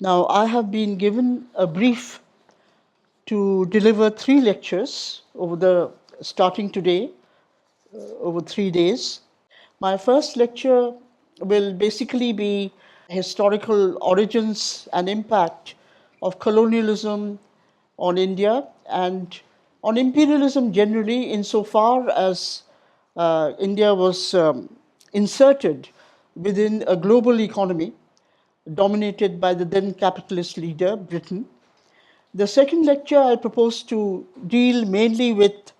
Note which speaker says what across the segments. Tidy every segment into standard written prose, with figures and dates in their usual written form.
Speaker 1: Now, I have been given a brief to deliver 3 lectures starting today, over 3 days. My first lecture will basically be historical origins and impact of colonialism on India and on imperialism generally, insofar as India was inserted within a global economy dominated by the then capitalist leader, Britain. The second lecture I propose to deal mainly with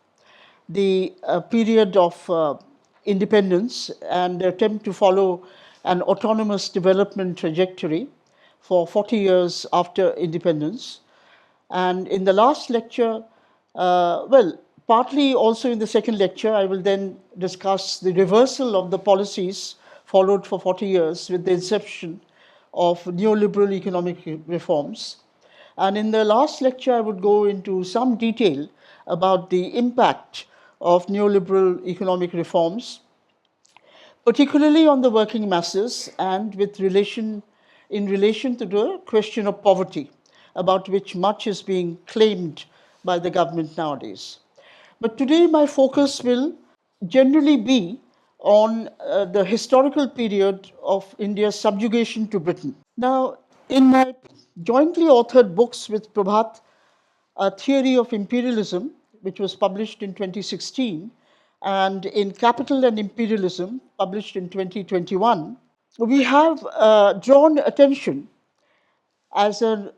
Speaker 1: the period of independence and attempt to follow an autonomous development trajectory for 40 years after independence. And in the last lecture, partly also in the second lecture, I will then discuss the reversal of the policies followed for 40 years with the inception of neoliberal economic reforms. And in the last lecture, I would go into some detail about the impact of neoliberal economic reforms, particularly on the working masses and in relation to the question of poverty, about which much is being claimed by the government nowadays. But today, my focus will generally be on the historical period of India's subjugation to Britain. Now, in my jointly authored books with Prabhat, A Theory of Imperialism, which was published in 2016, and in Capital and Imperialism, published in 2021, we have drawn attention as an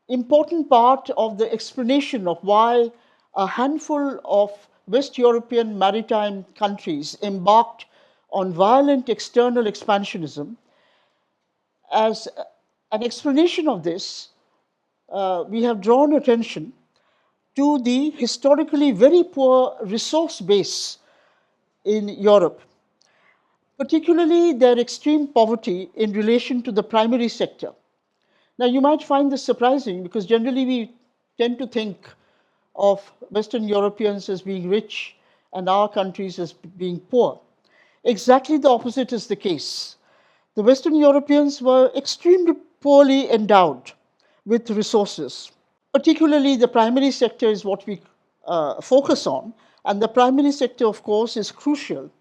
Speaker 1: important part of the explanation of why a handful of West European maritime countries embarked on violent external expansionism. As an explanation of this, we have drawn attention to the historically very poor resource base in Europe, particularly their extreme poverty in relation to the primary sector. Now, you might find this surprising because generally we tend to think of Western Europeans as being rich and our countries as being poor. Exactly the opposite is the case. The Western Europeans were extremely poorly endowed with resources. Particularly, the primary sector is what we focus on, and the primary sector, of course, is crucial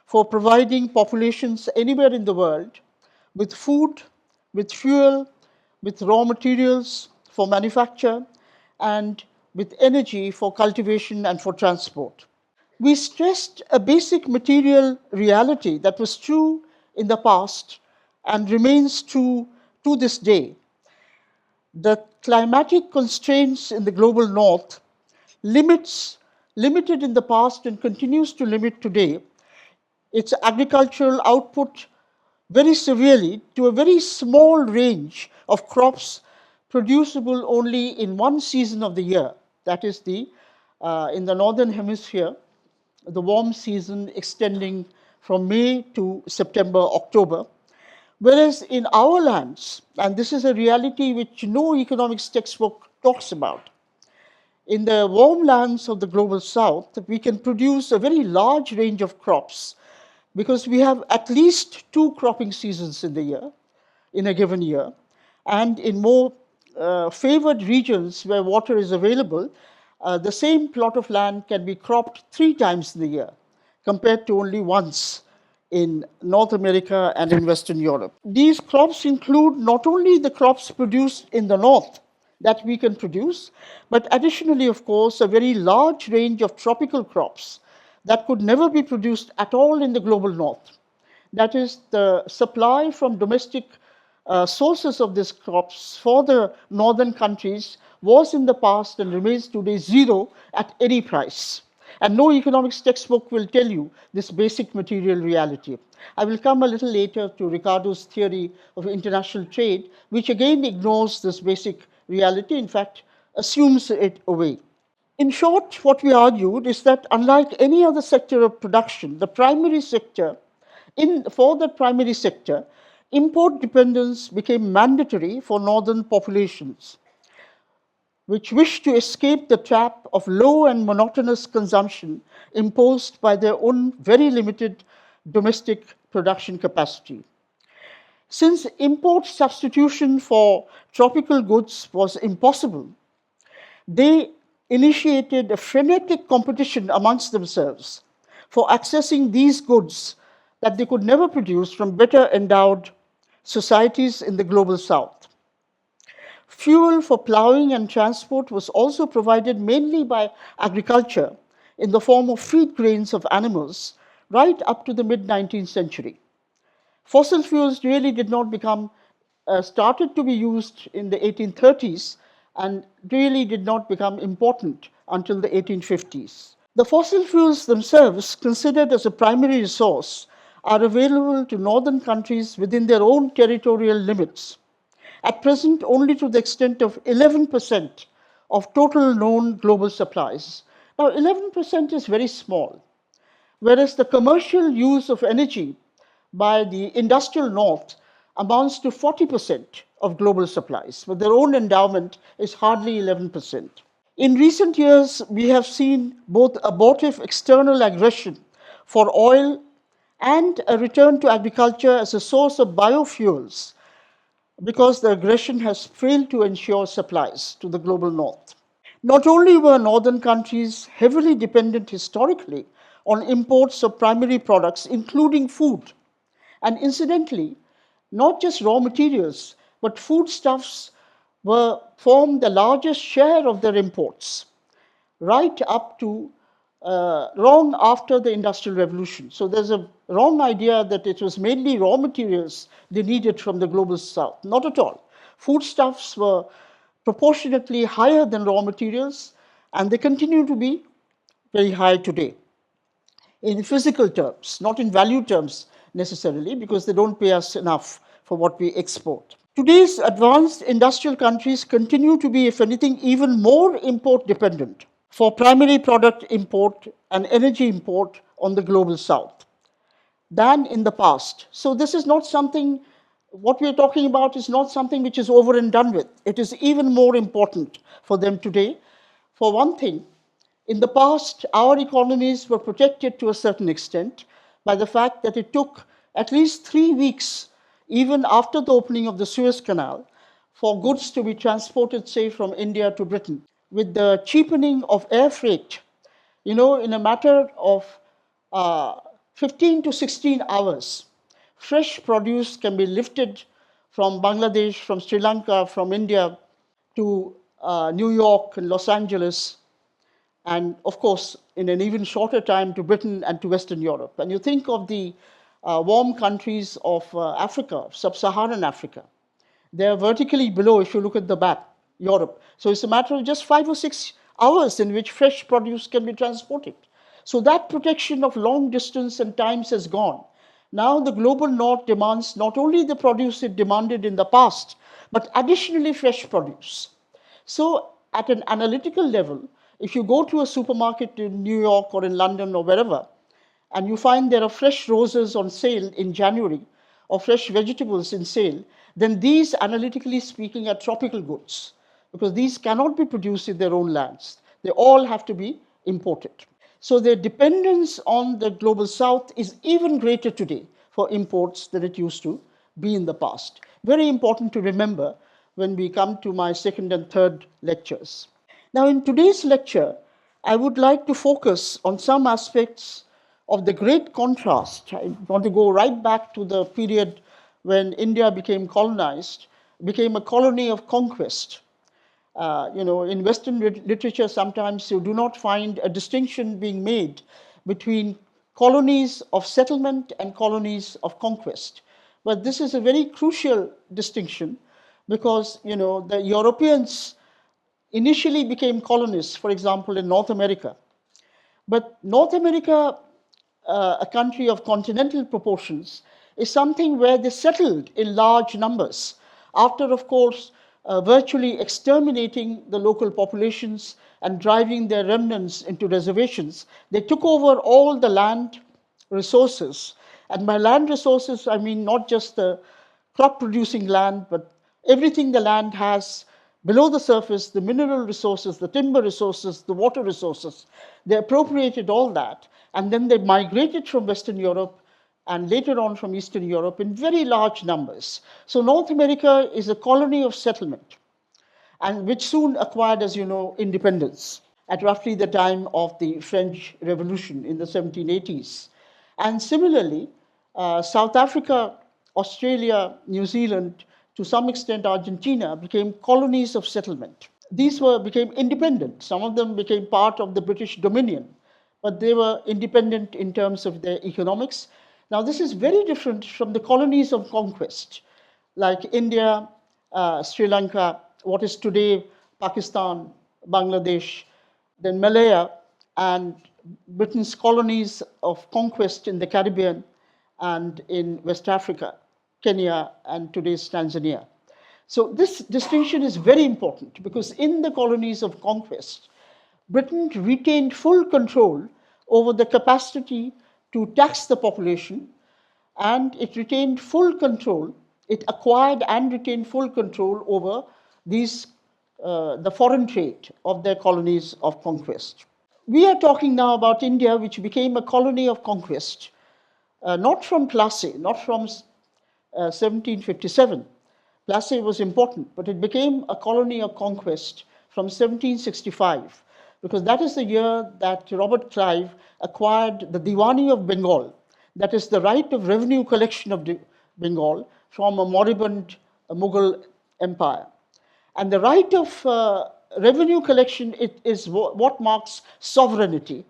Speaker 1: for providing populations anywhere in the world with food, with fuel, with raw materials for manufacture, and with energy for cultivation and for transport. We stressed a basic material reality that was true in the past and remains true to this day. The climatic constraints in the global north limited in the past and continues to limit today its agricultural output very severely to a very small range of crops producible only in one season of the year. That is in the northern hemisphere, the warm season extending from May to September, October. Whereas in our lands, and this is a reality which no economics textbook talks about, in the warm lands of the global south, we can produce a very large range of crops because we have at least 2 cropping seasons in a given year. And in more favored regions where water is available, the same plot of land can be cropped 3 times in the year, compared to only once in North America and in Western Europe. These crops include not only the crops produced in the north that we can produce, but additionally, of course, a very large range of tropical crops that could never be produced at all in the global north. That is, the supply from domestic sources of these crops for the northern countries was in the past and remains today zero at any price. And no economics textbook will tell you this basic material reality. I will come a little later to Ricardo's theory of international trade, which again ignores this basic reality, in fact, assumes it away. In short, what we argued is that unlike any other sector of production, the primary sector, for the primary sector, import dependence became mandatory for northern populations, which wished to escape the trap of low and monotonous consumption imposed by their own very limited domestic production capacity. Since import substitution for tropical goods was impossible, they initiated a frenetic competition amongst themselves for accessing these goods that they could never produce from better endowed societies in the global south. Fuel for plowing and transport was also provided mainly by agriculture in the form of feed grains of animals right up to the mid 19th century. Fossil fuels really did not become, started to be used in the 1830s and really did not become important until the 1850s. The fossil fuels themselves, considered as a primary resource, are available to northern countries within their own territorial limits. At present, only to the extent of 11% of total known global supplies. Now, 11% is very small, whereas the commercial use of energy by the industrial north amounts to 40% of global supplies, but their own endowment is hardly 11%. In recent years, we have seen both abortive external aggression for oil and a return to agriculture as a source of biofuels because the aggression has failed to ensure supplies to the global north. Not only were northern countries heavily dependent historically on imports of primary products, including food, and incidentally, not just raw materials, but foodstuffs formed the largest share of their imports, right up to long after the Industrial Revolution. So there's a wrong idea that it was mainly raw materials they needed from the global south. Not at all. Foodstuffs were proportionately higher than raw materials, and they continue to be very high today in physical terms, not in value terms necessarily, because they don't pay us enough for what we export. Today's advanced industrial countries continue to be, if anything, even more import dependent for primary product import and energy import on the global south than in the past. So, this is not something, what we are talking about is not something which is over and done with. It is even more important for them today. For one thing, in the past, our economies were protected to a certain extent by the fact that it took at least 3 weeks, even after the opening of the Suez Canal, for goods to be transported, say, from India to Britain. With the cheapening of air freight, in a matter of 15 to 16 hours, fresh produce can be lifted from Bangladesh, from Sri Lanka, from India to New York and Los Angeles, and of course, in an even shorter time to Britain and to Western Europe. And you think of the warm countries of Africa, sub-Saharan Africa. They are vertically below, if you look at the map, Europe. So it's a matter of just 5 or 6 hours in which fresh produce can be transported. So that protection of long distance and times has gone. Now the global north demands not only the produce it demanded in the past, but additionally fresh produce. So at an analytical level, if you go to a supermarket in New York or in London or wherever, and you find there are fresh roses on sale in January or fresh vegetables in sale, then these, analytically speaking, are tropical goods because these cannot be produced in their own lands. They all have to be imported. So their dependence on the global south is even greater today for imports than it used to be in the past. Very important to remember when we come to my second and third lectures. Now, in today's lecture, I would like to focus on some aspects of the great contrast. I want to go right back to the period when India became colonized, became a colony of conquest. In Western literature, sometimes you do not find a distinction being made between colonies of settlement and colonies of conquest. But this is a very crucial distinction because, the Europeans initially became colonists, for example, in North America. But North America, a country of continental proportions, is something where they settled in large numbers after, of course, virtually exterminating the local populations and driving their remnants into reservations. They took over all the land resources. And by land resources, I mean not just the crop producing land, but everything the land has below the surface, the mineral resources, the timber resources, the water resources. They appropriated all that. And then they migrated from Western Europe and later on from Eastern Europe in very large numbers. So North America is a colony of settlement, and which soon acquired, as you know, independence at roughly the time of the French Revolution in the 1780s. And similarly, South Africa, Australia, New Zealand, to some extent Argentina, became colonies of settlement. These became independent. Some of them became part of the British Dominion, but they were independent in terms of their economics. Now, this is very different from the colonies of conquest, like India, Sri Lanka, what is today Pakistan, Bangladesh, then Malaya, and Britain's colonies of conquest in the Caribbean and in West Africa, Kenya, and today's Tanzania. So this distinction is very important because in the colonies of conquest, Britain retained full control over the capacity to tax the population, and it retained full control, it acquired and retained full control over these, the foreign trade of their colonies of conquest. We are talking now about India, which became a colony of conquest, not from Plassey, not from 1757. Plassey was important, but it became a colony of conquest from 1765, because that is the year that Robert Clive acquired the Diwani of Bengal, that is the right of revenue collection of Bengal from a moribund Mughal empire. And the right of revenue collection is what marks sovereignty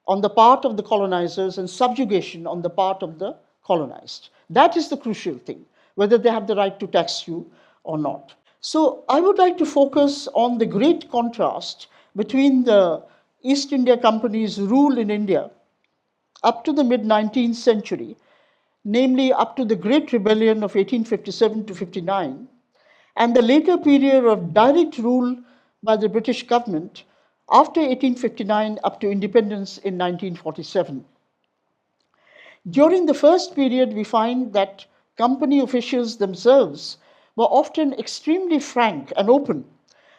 Speaker 1: on the part of the colonizers and subjugation on the part of the colonized. That is the crucial thing, whether they have the right to tax you or not. So I would like to focus on the great contrast between the East India Company's rule in India up to the mid-19th century, namely up to the Great Rebellion of 1857 to 59, and the later period of direct rule by the British government after 1859 up to independence in 1947. During the first period, we find that company officials themselves were often extremely frank and open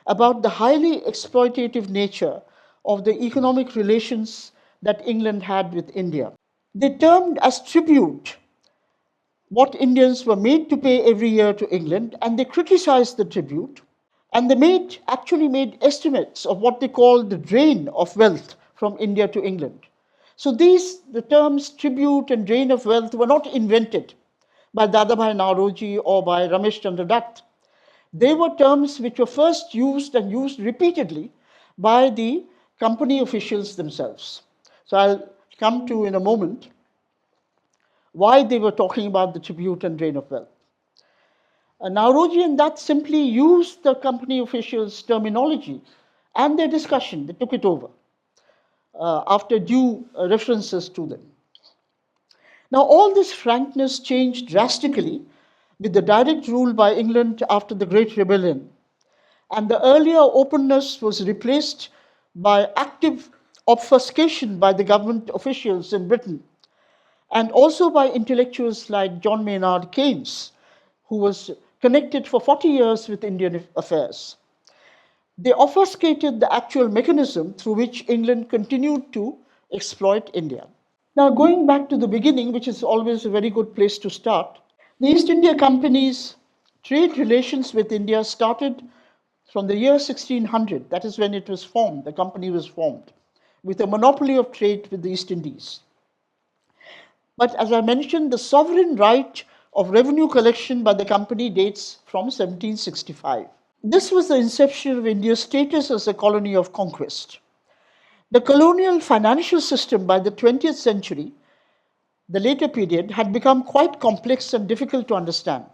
Speaker 1: about the highly exploitative nature of the economic relations that England had with India. They termed as tribute what Indians were made to pay every year to England, and they criticized the tribute, and they actually made estimates of what they called the drain of wealth from India to England. So the terms tribute and drain of wealth were not invented by Dadabhai Naoroji or by Ramesh Chandra Dutt. They were terms which were first used and used repeatedly by the company officials themselves. So I'll come to in a moment why they were talking about the tribute and drain of wealth. Naoroji and Dutt simply used the company officials' terminology and their discussion. They took it over after due references to them. Now, all this frankness changed drastically with the direct rule by England after the Great Rebellion, and the earlier openness was replaced by active obfuscation by the government officials in Britain, and also by intellectuals like John Maynard Keynes, who was connected for 40 years with Indian affairs. They obfuscated the actual mechanism through which England continued to exploit India. Now, going back to the beginning, which is always a very good place to start, the East India Company's trade relations with India started from the year 1600. That is when it was formed, the company was formed, with a monopoly of trade with the East Indies. But as I mentioned, the sovereign right of revenue collection by the company dates from 1765. This was the inception of India's status as a colony of conquest. The colonial financial system by the 20th century, the later period, had become quite complex and difficult to understand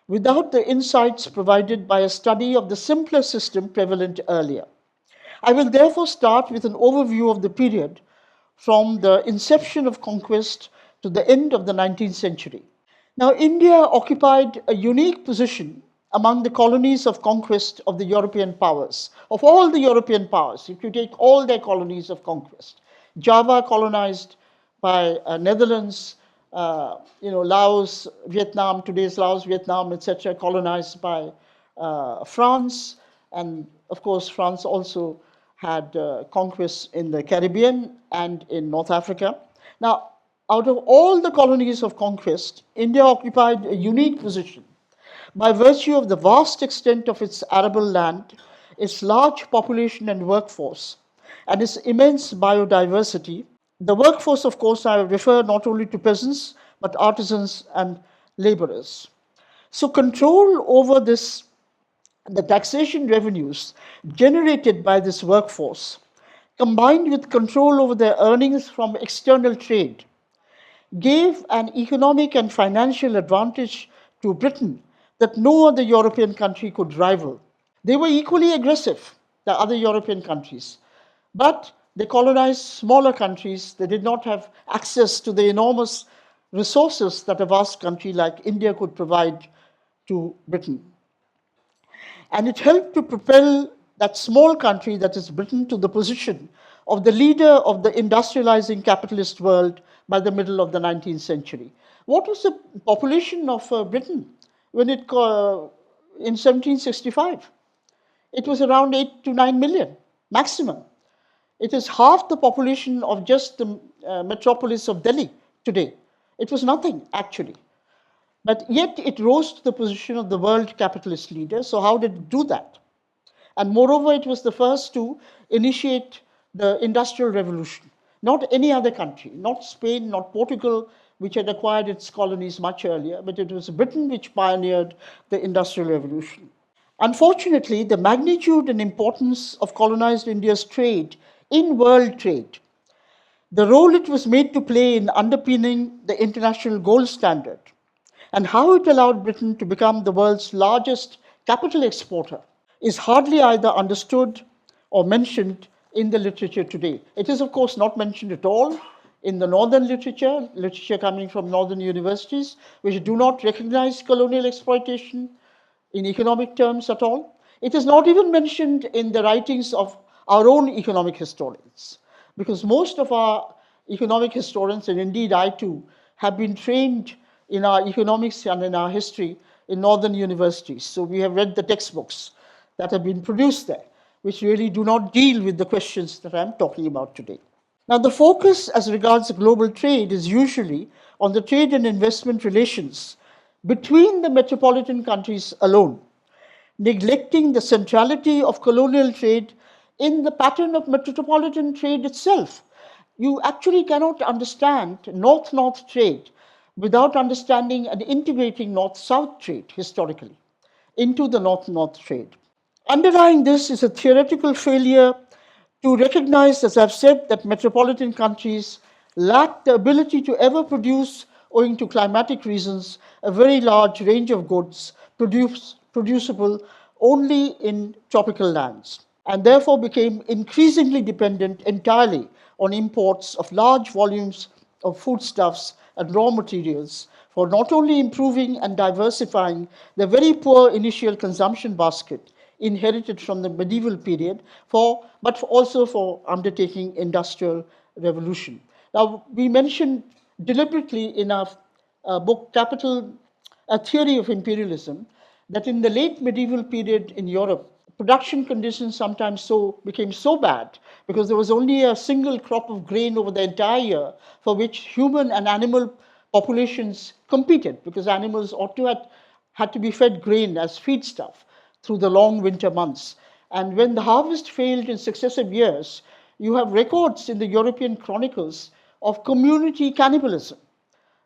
Speaker 1: without the insights provided by a study of the simpler system prevalent earlier. I will therefore start with an overview of the period from the inception of conquest to the end of the 19th century. Now, India occupied a unique position among the colonies of conquest of the European powers. Of all the European powers, if you take all their colonies of conquest, Java colonized by Netherlands, Laos, Vietnam, today's Laos, Vietnam, etc., colonized by France, and of course, France also had conquests in the Caribbean and in North Africa. Now, Out of all the colonies of conquest, India occupied a unique position by virtue of the vast extent of its arable land, its large population and workforce, and its immense biodiversity. The workforce, of course, I refer not only to peasants, but artisans and laborers. So, control over this, the taxation revenues generated by this workforce, combined with control over their earnings from external trade, gave an economic and financial advantage to Britain that no other European country could rival. They were equally aggressive, the other European countries, but they colonized smaller countries. They did not have access to the enormous resources that a vast country like India could provide to Britain. And it helped to propel that small country, that is Britain, to the position of the leader of the industrializing capitalist world by the middle of the 19th century. What was the population of Britain when in 1765? It was around 8 to 9 million maximum. It is half the population of just the metropolis of Delhi today. It was nothing, actually. But yet it rose to the position of the world capitalist leader. So, how did it do that? And moreover, it was the first to initiate the Industrial Revolution. Not any other country, not Spain, not Portugal, which had acquired its colonies much earlier, but it was Britain which pioneered the Industrial Revolution. Unfortunately, the magnitude and importance of colonized India's trade in world trade, the role it was made to play in underpinning the international gold standard, and how it allowed Britain to become the world's largest capital exporter is hardly either understood or mentioned in the literature today. It is, of course, not mentioned at all in the northern literature coming from northern universities, which do not recognize colonial exploitation in economic terms at all. It is not even mentioned in the writings of our own economic historians, because most of our economic historians, and indeed I too, have been trained in our economics and in our history in northern universities. So we have read the textbooks that have been produced there, which really do not deal with the questions that I'm talking about today. Now, the focus as regards global trade is usually on the trade and investment relations between the metropolitan countries alone, neglecting the centrality of colonial trade in the pattern of metropolitan trade itself. You actually cannot understand north-north trade without understanding and integrating north-south trade historically into the north-north trade. Underlying this is a theoretical failure to recognize, as I've said, that metropolitan countries lack the ability to ever produce, owing to climatic reasons, a very large range of goods producible only in tropical lands, and therefore became increasingly dependent entirely on imports of large volumes of foodstuffs and raw materials for not only improving and diversifying the very poor initial consumption basket inherited from the medieval period, but also for undertaking industrial revolution. Now, we mentioned deliberately in our book Capital, A Theory of Imperialism, that in the late medieval period in Europe, production conditions sometimes became so bad because there was only a single crop of grain over the entire year, for which human and animal populations competed, because animals had to be fed grain as feedstuff through the long winter months. And when the harvest failed in successive years, you have records in the European chronicles of community cannibalism,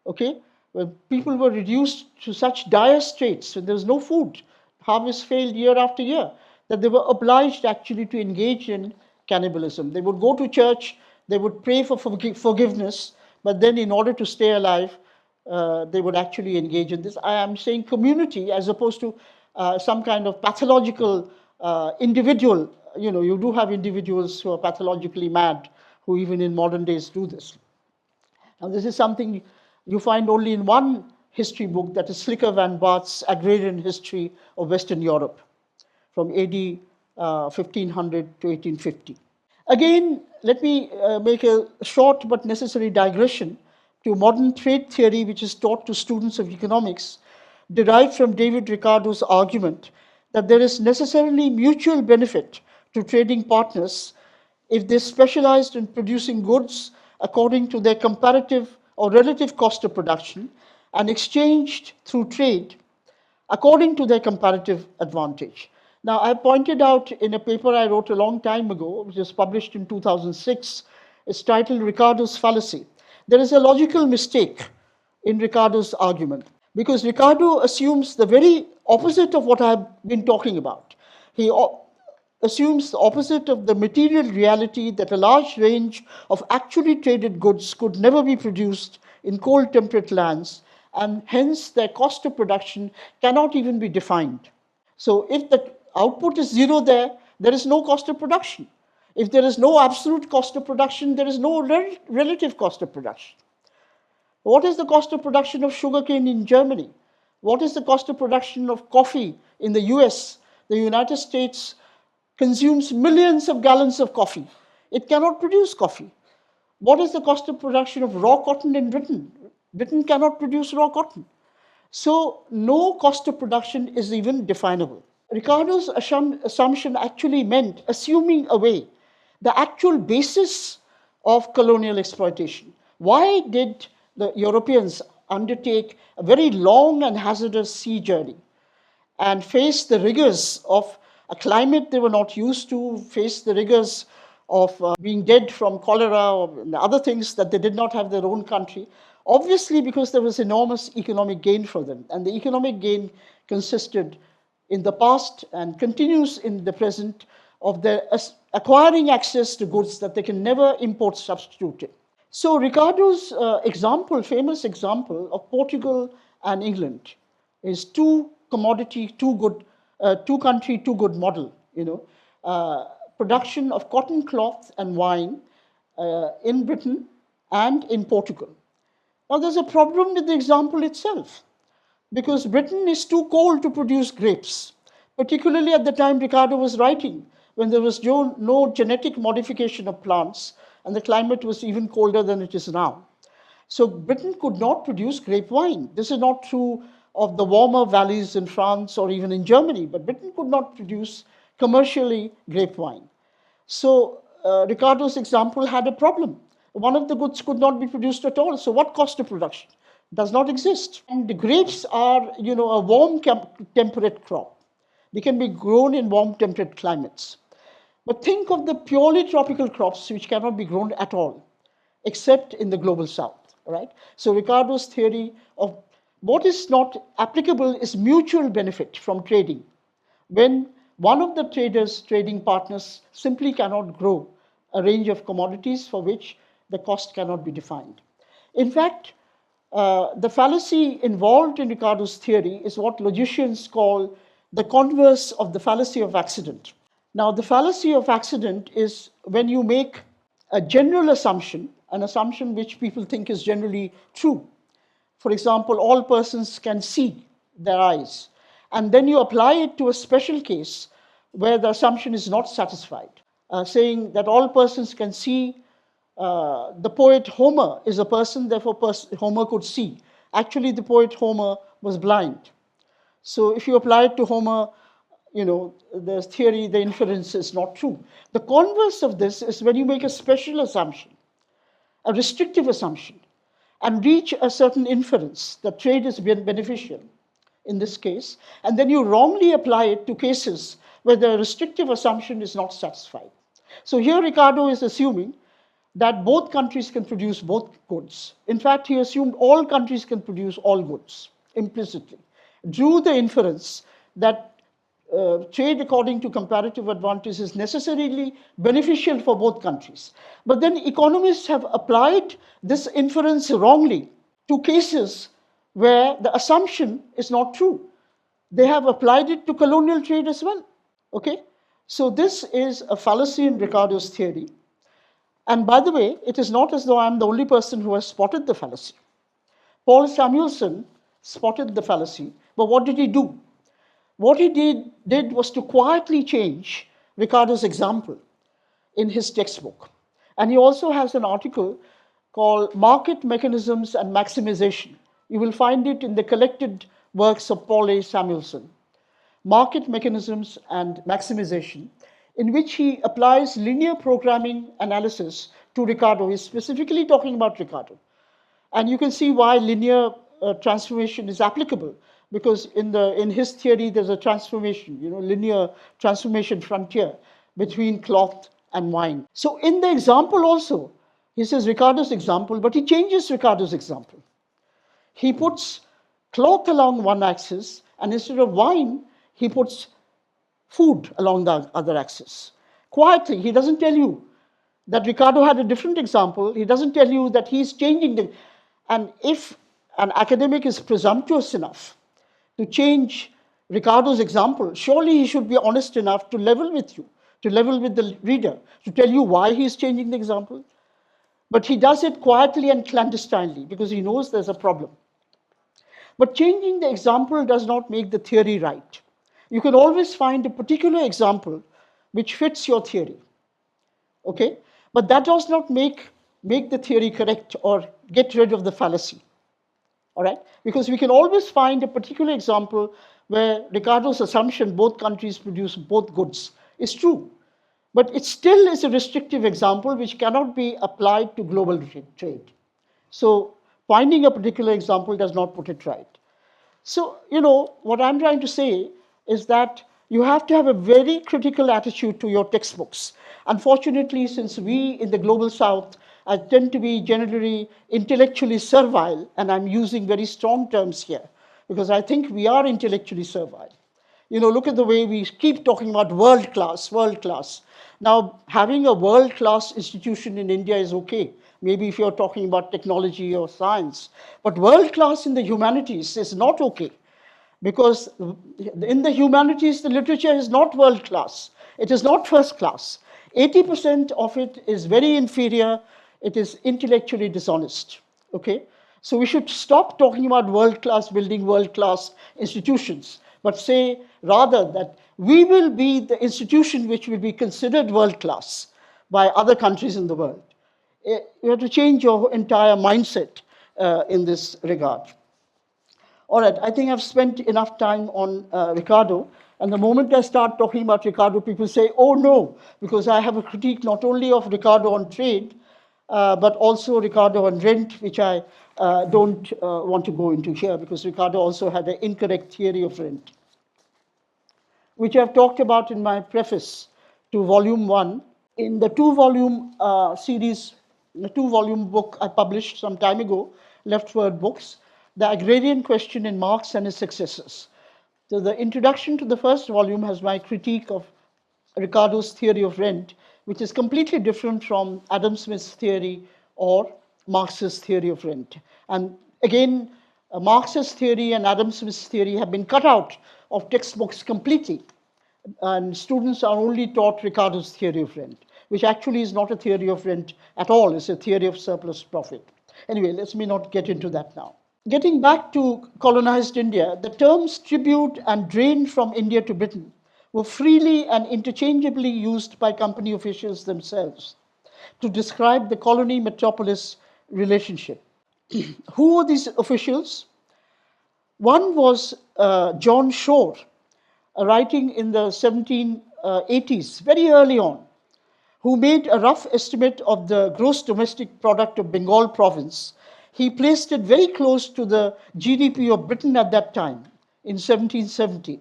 Speaker 1: okay, where people were reduced to such dire straits when there was no food, harvest failed year after year, that they were obliged actually to engage in cannibalism. They would go to church, they would pray for forgiveness, but then in order to stay alive, they would actually engage in this. I am saying community as opposed to some kind of pathological individual. You know, you do have individuals who are pathologically mad who even in modern days do this. Now, this is something you find only in one history book, that is Slicker van Barth's Agrarian History of Western Europe from AD 1500 to 1850. Again, let me make a short but necessary digression to modern trade theory, which is taught to students of economics, derived from David Ricardo's argument that there is necessarily mutual benefit to trading partners if they specialized in producing goods according to their comparative or relative cost of production and exchanged through trade according to their comparative advantage. Now, I pointed out in a paper I wrote a long time ago, which was published in 2006, it's titled Ricardo's Fallacy. There is a logical mistake in Ricardo's argument because Ricardo assumes the very opposite of what I've been talking about. He assumes the opposite of the material reality that a large range of actually traded goods could never be produced in cold temperate lands, and hence their cost of production cannot even be defined. So if the output is zero there is no cost of production. If there is no absolute cost of production, there is no relative cost of production. What is the cost of production of sugarcane in Germany? What is the cost of production of coffee in the US? The United States consumes millions of gallons of coffee. It cannot produce coffee. What is the cost of production of raw cotton in Britain? Britain cannot produce raw cotton. So no cost of production is even definable. Ricardo's assumption actually meant assuming away the actual basis of colonial exploitation. Why did the Europeans undertake a very long and hazardous sea journey and face the rigors of a climate they were not used to, face the rigors of being dead from cholera or other things that they did not have their own country? Obviously, because there was enormous economic gain for them. And the economic gain consisted in the past and continues in the present of their acquiring access to goods that they can never import substitute. So Ricardo's famous example of Portugal and England is two country, two good model, production of cotton cloth and wine in Britain and in Portugal. Now there's a problem with the example itself because Britain is too cold to produce grapes, particularly at the time Ricardo was writing, when there was no genetic modification of plants and the climate was even colder than it is now. So Britain could not produce grape wine. This is not true of the warmer valleys in France or even in Germany, but Britain could not produce commercially grape wine. So Ricardo's example had a problem. One of the goods could not be produced at all. So what cost of production? Does not exist. And the grapes are, a warm temperate crop. They can be grown in warm temperate climates. But think of the purely tropical crops which cannot be grown at all, except in the global south, right? So Ricardo's theory of what is not applicable is mutual benefit from trading. When one of the trading partners simply cannot grow a range of commodities for which the cost cannot be defined. In fact, the fallacy involved in Ricardo's theory is what logicians call the converse of the fallacy of accident. Now, the fallacy of accident is when you make a general assumption, an assumption which people think is generally true. For example, all persons can see their eyes, and then you apply it to a special case where the assumption is not satisfied, saying that all persons can see. The poet Homer is a person, therefore Homer could see. Actually, the poet Homer was blind. So if you apply it to Homer, the theory, the inference is not true. The converse of this is when you make a special assumption, a restrictive assumption, and reach a certain inference that trade is beneficial in this case, and then you wrongly apply it to cases where the restrictive assumption is not satisfied. So here Ricardo is assuming that both countries can produce both goods. In fact, he assumed all countries can produce all goods implicitly, drew the inference that trade according to comparative advantage is necessarily beneficial for both countries. But then economists have applied this inference wrongly to cases where the assumption is not true. They have applied it to colonial trade as well. Okay? So this is a fallacy in Ricardo's theory. And by the way, it is not as though I'm the only person who has spotted the fallacy. Paul Samuelson spotted the fallacy, but what did he do? What he did was to quietly change Ricardo's example in his textbook. And he also has an article called Market Mechanisms and Maximization. You will find it in the collected works of Paul A. Samuelson. Market Mechanisms and Maximization, in which he applies linear programming analysis to Ricardo. He's specifically talking about Ricardo. And you can see why linear transformation is applicable, because in his theory there's a transformation, linear transformation frontier between cloth and wine. So in the example also, he says Ricardo's example, but he changes Ricardo's example. He puts cloth along one axis, and instead of wine, he puts food along the other axis. Quietly, he doesn't tell you that Ricardo had a different example. He doesn't tell you that he's changing the. And if an academic is presumptuous enough to change Ricardo's example, surely he should be honest enough to level with you, to level with the reader, to tell you why he's changing the example. But he does it quietly and clandestinely because he knows there's a problem. But changing the example does not make the theory right. You can always find a particular example which fits your theory. Okay? But that does not make the theory correct or get rid of the fallacy. All right? Because we can always find a particular example where Ricardo's assumption, both countries produce both goods, is true. But it still is a restrictive example which cannot be applied to global trade. So finding a particular example does not put it right. So, what I'm trying to say is that you have to have a very critical attitude to your textbooks. Unfortunately, since we in the global south tend to be generally intellectually servile, and I'm using very strong terms here, because I think we are intellectually servile. Look at the way we keep talking about world class, world class. Now, having a world class institution in India is okay. Maybe if you're talking about technology or science. But world class in the humanities is not okay. Because in the humanities, the literature is not world class. It is not first class. 80% of it is very inferior. It is intellectually dishonest. Okay? So we should stop talking about world class, building world class institutions, but say rather that we will be the institution which will be considered world class by other countries in the world. You have to change your entire mindset in this regard. All right, I think I've spent enough time on Ricardo. And the moment I start talking about Ricardo, people say, oh no, because I have a critique not only of Ricardo on trade, but also Ricardo on rent, which I don't want to go into here, because Ricardo also had an incorrect theory of rent, which I've talked about in my preface to volume 1. In the two-volume series, the two-volume book I published some time ago, Left Word Books, The Agrarian Question in Marx and His Successors. So the introduction to the first volume has my critique of Ricardo's theory of rent, which is completely different from Adam Smith's theory or Marx's theory of rent. And again, Marx's theory and Adam Smith's theory have been cut out of textbooks completely. And students are only taught Ricardo's theory of rent, which actually is not a theory of rent at all. It's a theory of surplus profit. Anyway, let me not get into that now. Getting back to colonized India, the terms tribute and drain from India to Britain were freely and interchangeably used by company officials themselves to describe the colony-metropolis relationship. Who were these officials? One was John Shore, writing in the 1780s, very early on, who made a rough estimate of the gross domestic product of Bengal province. He placed it very close to the GDP of Britain at that time, in 1770.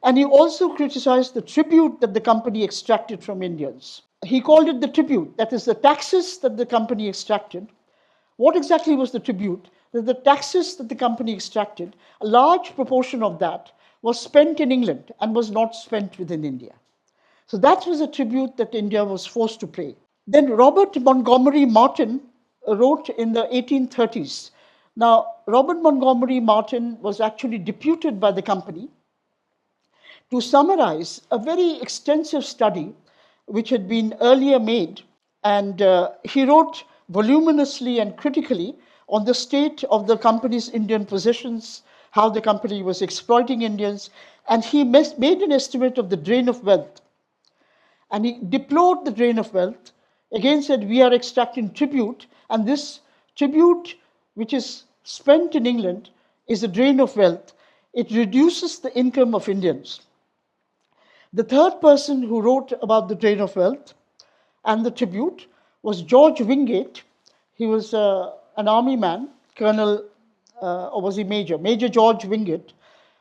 Speaker 1: And he also criticized the tribute that the company extracted from Indians. He called it the tribute, that is, the taxes that the company extracted. What exactly was the tribute? That the taxes that the company extracted, a large proportion of that was spent in England and was not spent within India. So that was a tribute that India was forced to pay. Then Robert Montgomery Martin wrote in the 1830s. Now, Robert Montgomery Martin was actually deputed by the company to summarize a very extensive study which had been earlier made. And he wrote voluminously and critically on the state of the company's Indian possessions, how the company was exploiting Indians, and he made an estimate of the drain of wealth. And he deplored the drain of wealth, again said we are extracting tribute, and this tribute, which is spent in England, is a drain of wealth. It reduces the income of Indians. The third person who wrote about the drain of wealth and the tribute was George Wingate. He was an army man, Colonel, or was he Major? Major George Wingate,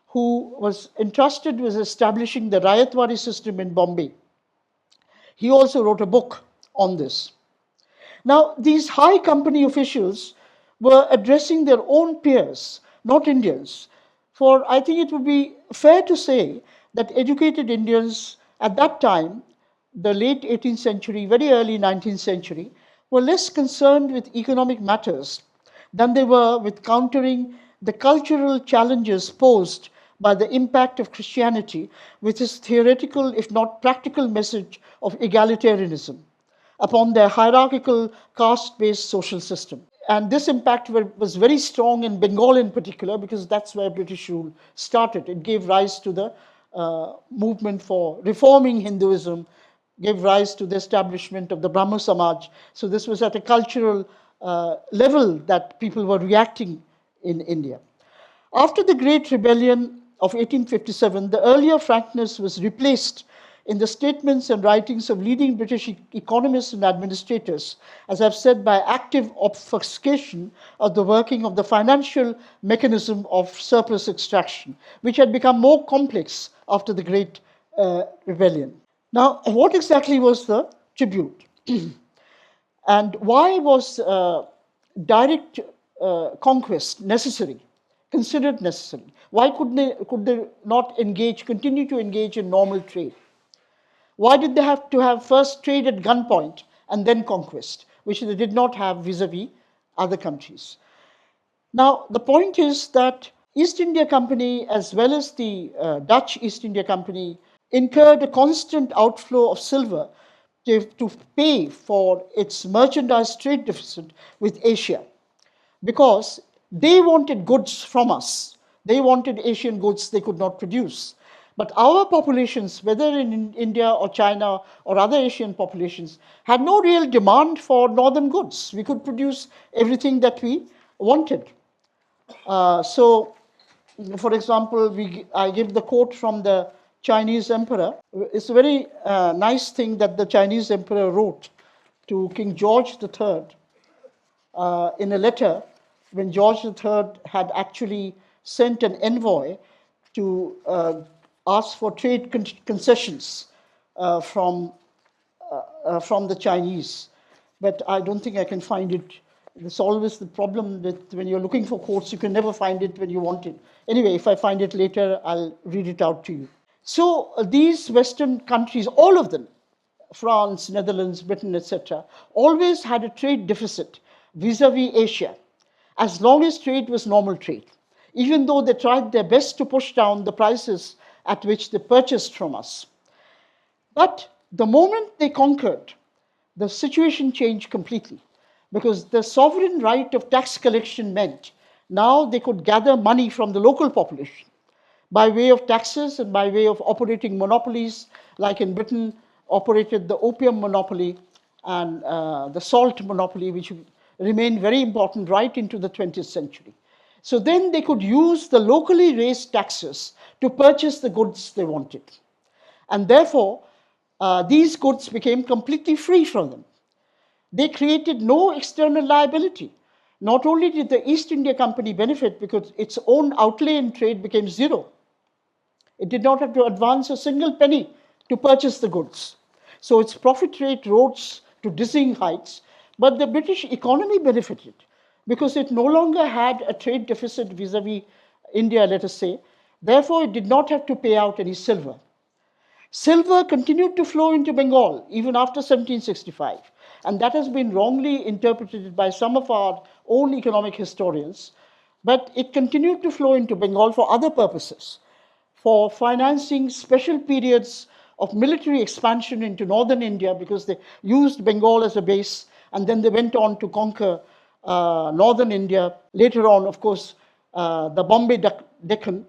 Speaker 1: who was entrusted with establishing the Rayatwari system in Bombay. He also wrote a book on this. Now, these high company officials were addressing their own peers, not Indians. For I think it would be fair to say that educated Indians at that time, the late 18th century, very early 19th century, were less concerned with economic matters than they were with countering the cultural challenges posed by the impact of Christianity with its theoretical, if not practical, message of egalitarianism upon their hierarchical caste-based social system. And this impact was very strong in Bengal in particular, because that's where British rule started. It gave rise to the movement for reforming Hinduism, gave rise to the establishment of the Brahmo Samaj. So this was at a cultural level that people were reacting in India. After the Great Rebellion of 1857, the earlier frankness was replaced in the statements and writings of leading British economists and administrators, as I've said, by active obfuscation of the working of the financial mechanism of surplus extraction, which had become more complex after the Great Rebellion. Now, what exactly was the tribute? And why was direct conquest necessary, considered necessary? Why could they not continue to engage in normal trade? Why did they have to have first trade at gunpoint and then conquest, which they did not have vis-a-vis other countries? Now, the point is that East India Company, as well as the Dutch East India Company, incurred a constant outflow of silver to pay for its merchandise trade deficit with Asia, because they wanted goods from us. They wanted Asian goods they could not produce. But our populations, whether in India or China or other Asian populations, had no real demand for northern goods. We could produce everything that we wanted. So, for example, I give the quote from the Chinese emperor. It's a very nice thing that the Chinese emperor wrote to King George III in a letter when George III had actually sent an envoy to ask for trade concessions from the Chinese. But I don't think I can find it. It's always the problem that when you're looking for quotes, you can never find it when you want it. Anyway, if I find it later, I'll read it out to you. So these Western countries, all of them, France, Netherlands, Britain, etc., always had a trade deficit vis-a-vis Asia, as long as trade was normal trade, even though they tried their best to push down the prices at which they purchased from us. But the moment they conquered, the situation changed completely, because the sovereign right of tax collection meant now they could gather money from the local population by way of taxes and by way of operating monopolies, like in Britain operated the opium monopoly and the salt monopoly, which remained very important right into the 20th century. So then they could use the locally raised taxes to purchase the goods they wanted. And therefore, these goods became completely free from them. They created no external liability. Not only did the East India Company benefit because its own outlay in trade became zero. It did not have to advance a single penny to purchase the goods. So its profit rate rose to dizzying heights, but the British economy benefited because it no longer had a trade deficit vis-a-vis India, let us say. Therefore, it did not have to pay out any silver. Silver continued to flow into Bengal even after 1765, and that has been wrongly interpreted by some of our own economic historians, but it continued to flow into Bengal for other purposes, for financing special periods of military expansion into northern India, because they used Bengal as a base, and then they went on to conquer northern India. Later on, of course, the Bombay Deccan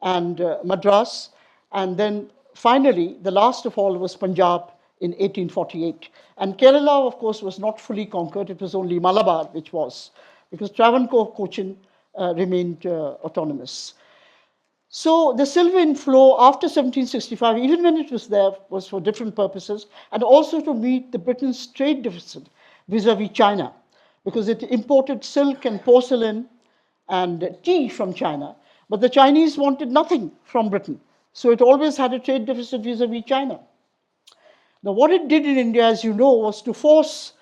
Speaker 1: and Madras, and then finally, the last of all was Punjab in 1848. And Kerala, of course, was not fully conquered. It was only Malabar, which was, because Travancore, Cochin remained autonomous. So the silver inflow after 1765, even when it was there, was for different purposes, and also to meet the Britain's trade deficit vis-a-vis China, because it imported silk and porcelain and tea from China. But the Chinese wanted nothing from Britain. So it always had a trade deficit vis-a-vis China. Now, what it did in India, as you know, was to force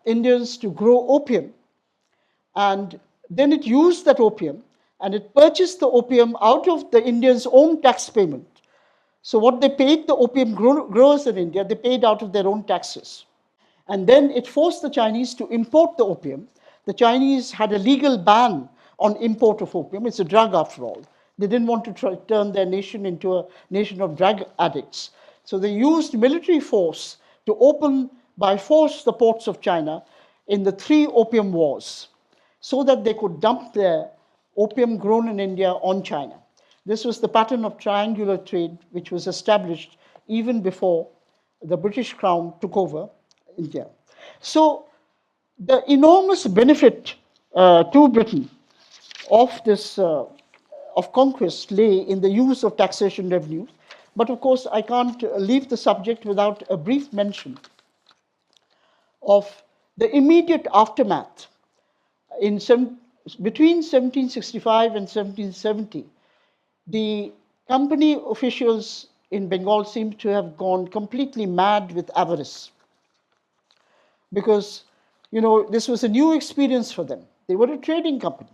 Speaker 1: Indians to grow opium. And then it used that opium and it purchased the opium out of the Indians' own tax payment. So what they paid the opium growers in India, they paid out of their own taxes. And then it forced the Chinese to import the opium. The Chinese had a legal ban on import of opium. It's a drug after all. They didn't want to turn their nation into a nation of drug addicts. So they used military force to open by force the ports of China in the 3 opium wars so that they could dump their opium grown in India on China. This was the pattern of triangular trade which was established even before the British Crown took over India. So the enormous benefit to Britain of this of conquest lay in the use of taxation revenues. But of course, I can't leave the subject without a brief mention of the immediate aftermath. Between 1765 and 1770, the company officials in Bengal seem to have gone completely mad with avarice because, this was a new experience for them. They were a trading company.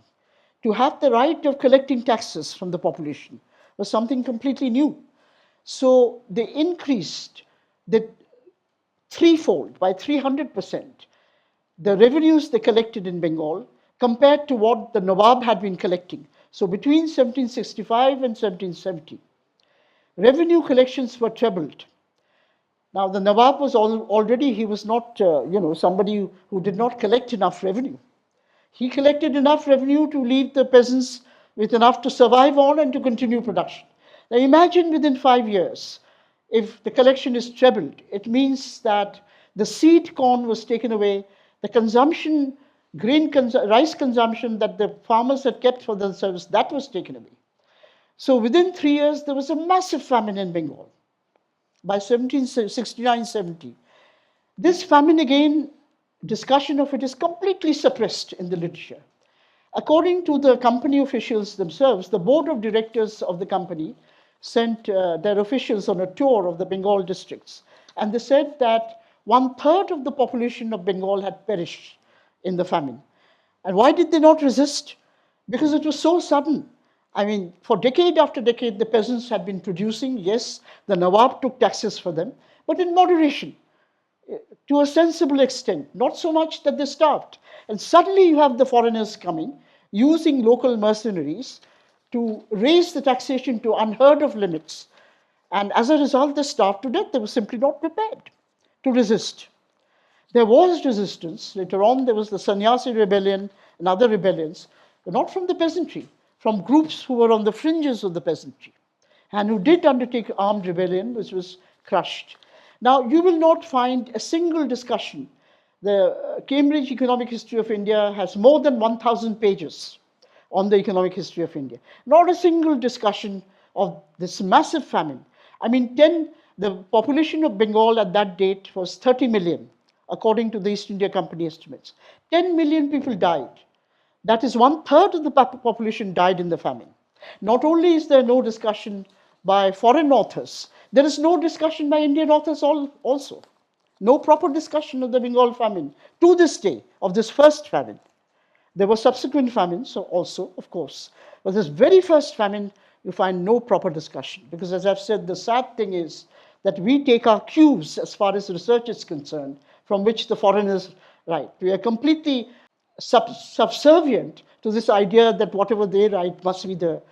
Speaker 1: To have the right of collecting taxes from the population was something completely new. So they increased the threefold, by 300%, the revenues they collected in Bengal compared to what the Nawab had been collecting. So between 1765 and 1770, revenue collections were trebled. Now, the Nawab was he was not, somebody who did not collect enough revenue. He collected enough revenue to leave the peasants with enough to survive on and to continue production. Now, imagine within 5 years, if the collection is trebled, it means that the seed corn was taken away, the consumption, rice consumption that the farmers had kept for themselves, that was taken away. So within 3 years, there was a massive famine in Bengal by 1769-70. This famine, again, discussion of it is completely suppressed in the literature. According to the company officials themselves, the board of directors of the company sent their officials on a tour of the Bengal districts. And they said that 1/3 of the population of Bengal had perished in the famine. And why did they not resist? Because it was so sudden. I mean, for decade after decade, the peasants had been producing. Yes, the Nawab took taxes for them, but in moderation, to a sensible extent, not so much that they starved. And suddenly you have the foreigners coming, using local mercenaries to raise the taxation to unheard of limits. And as a result, they starved to death. They were simply not prepared to resist. There was resistance. Later on, there was the Sannyasi rebellion and other rebellions, but not from the peasantry, from groups who were on the fringes of the peasantry and who did undertake armed rebellion, which was crushed. Now, you will not find a single discussion. The Cambridge Economic History of India has more than 1,000 pages on the economic history of India. Not a single discussion of this massive famine. I mean, the population of Bengal at that date was 30 million, according to the East India Company estimates. 10 million people died. That is 1/3 of the population died in the famine. Not only is there no discussion by foreign authors, there is no discussion by Indian authors also. No proper discussion of the Bengal famine to this day, of this first famine. There were subsequent famines also, of course. But this very first famine, you find no proper discussion. Because as I've said, the sad thing is that we take our cues, as far as research is concerned, from which the foreigners write. We are completely subservient to this idea that whatever they write must be the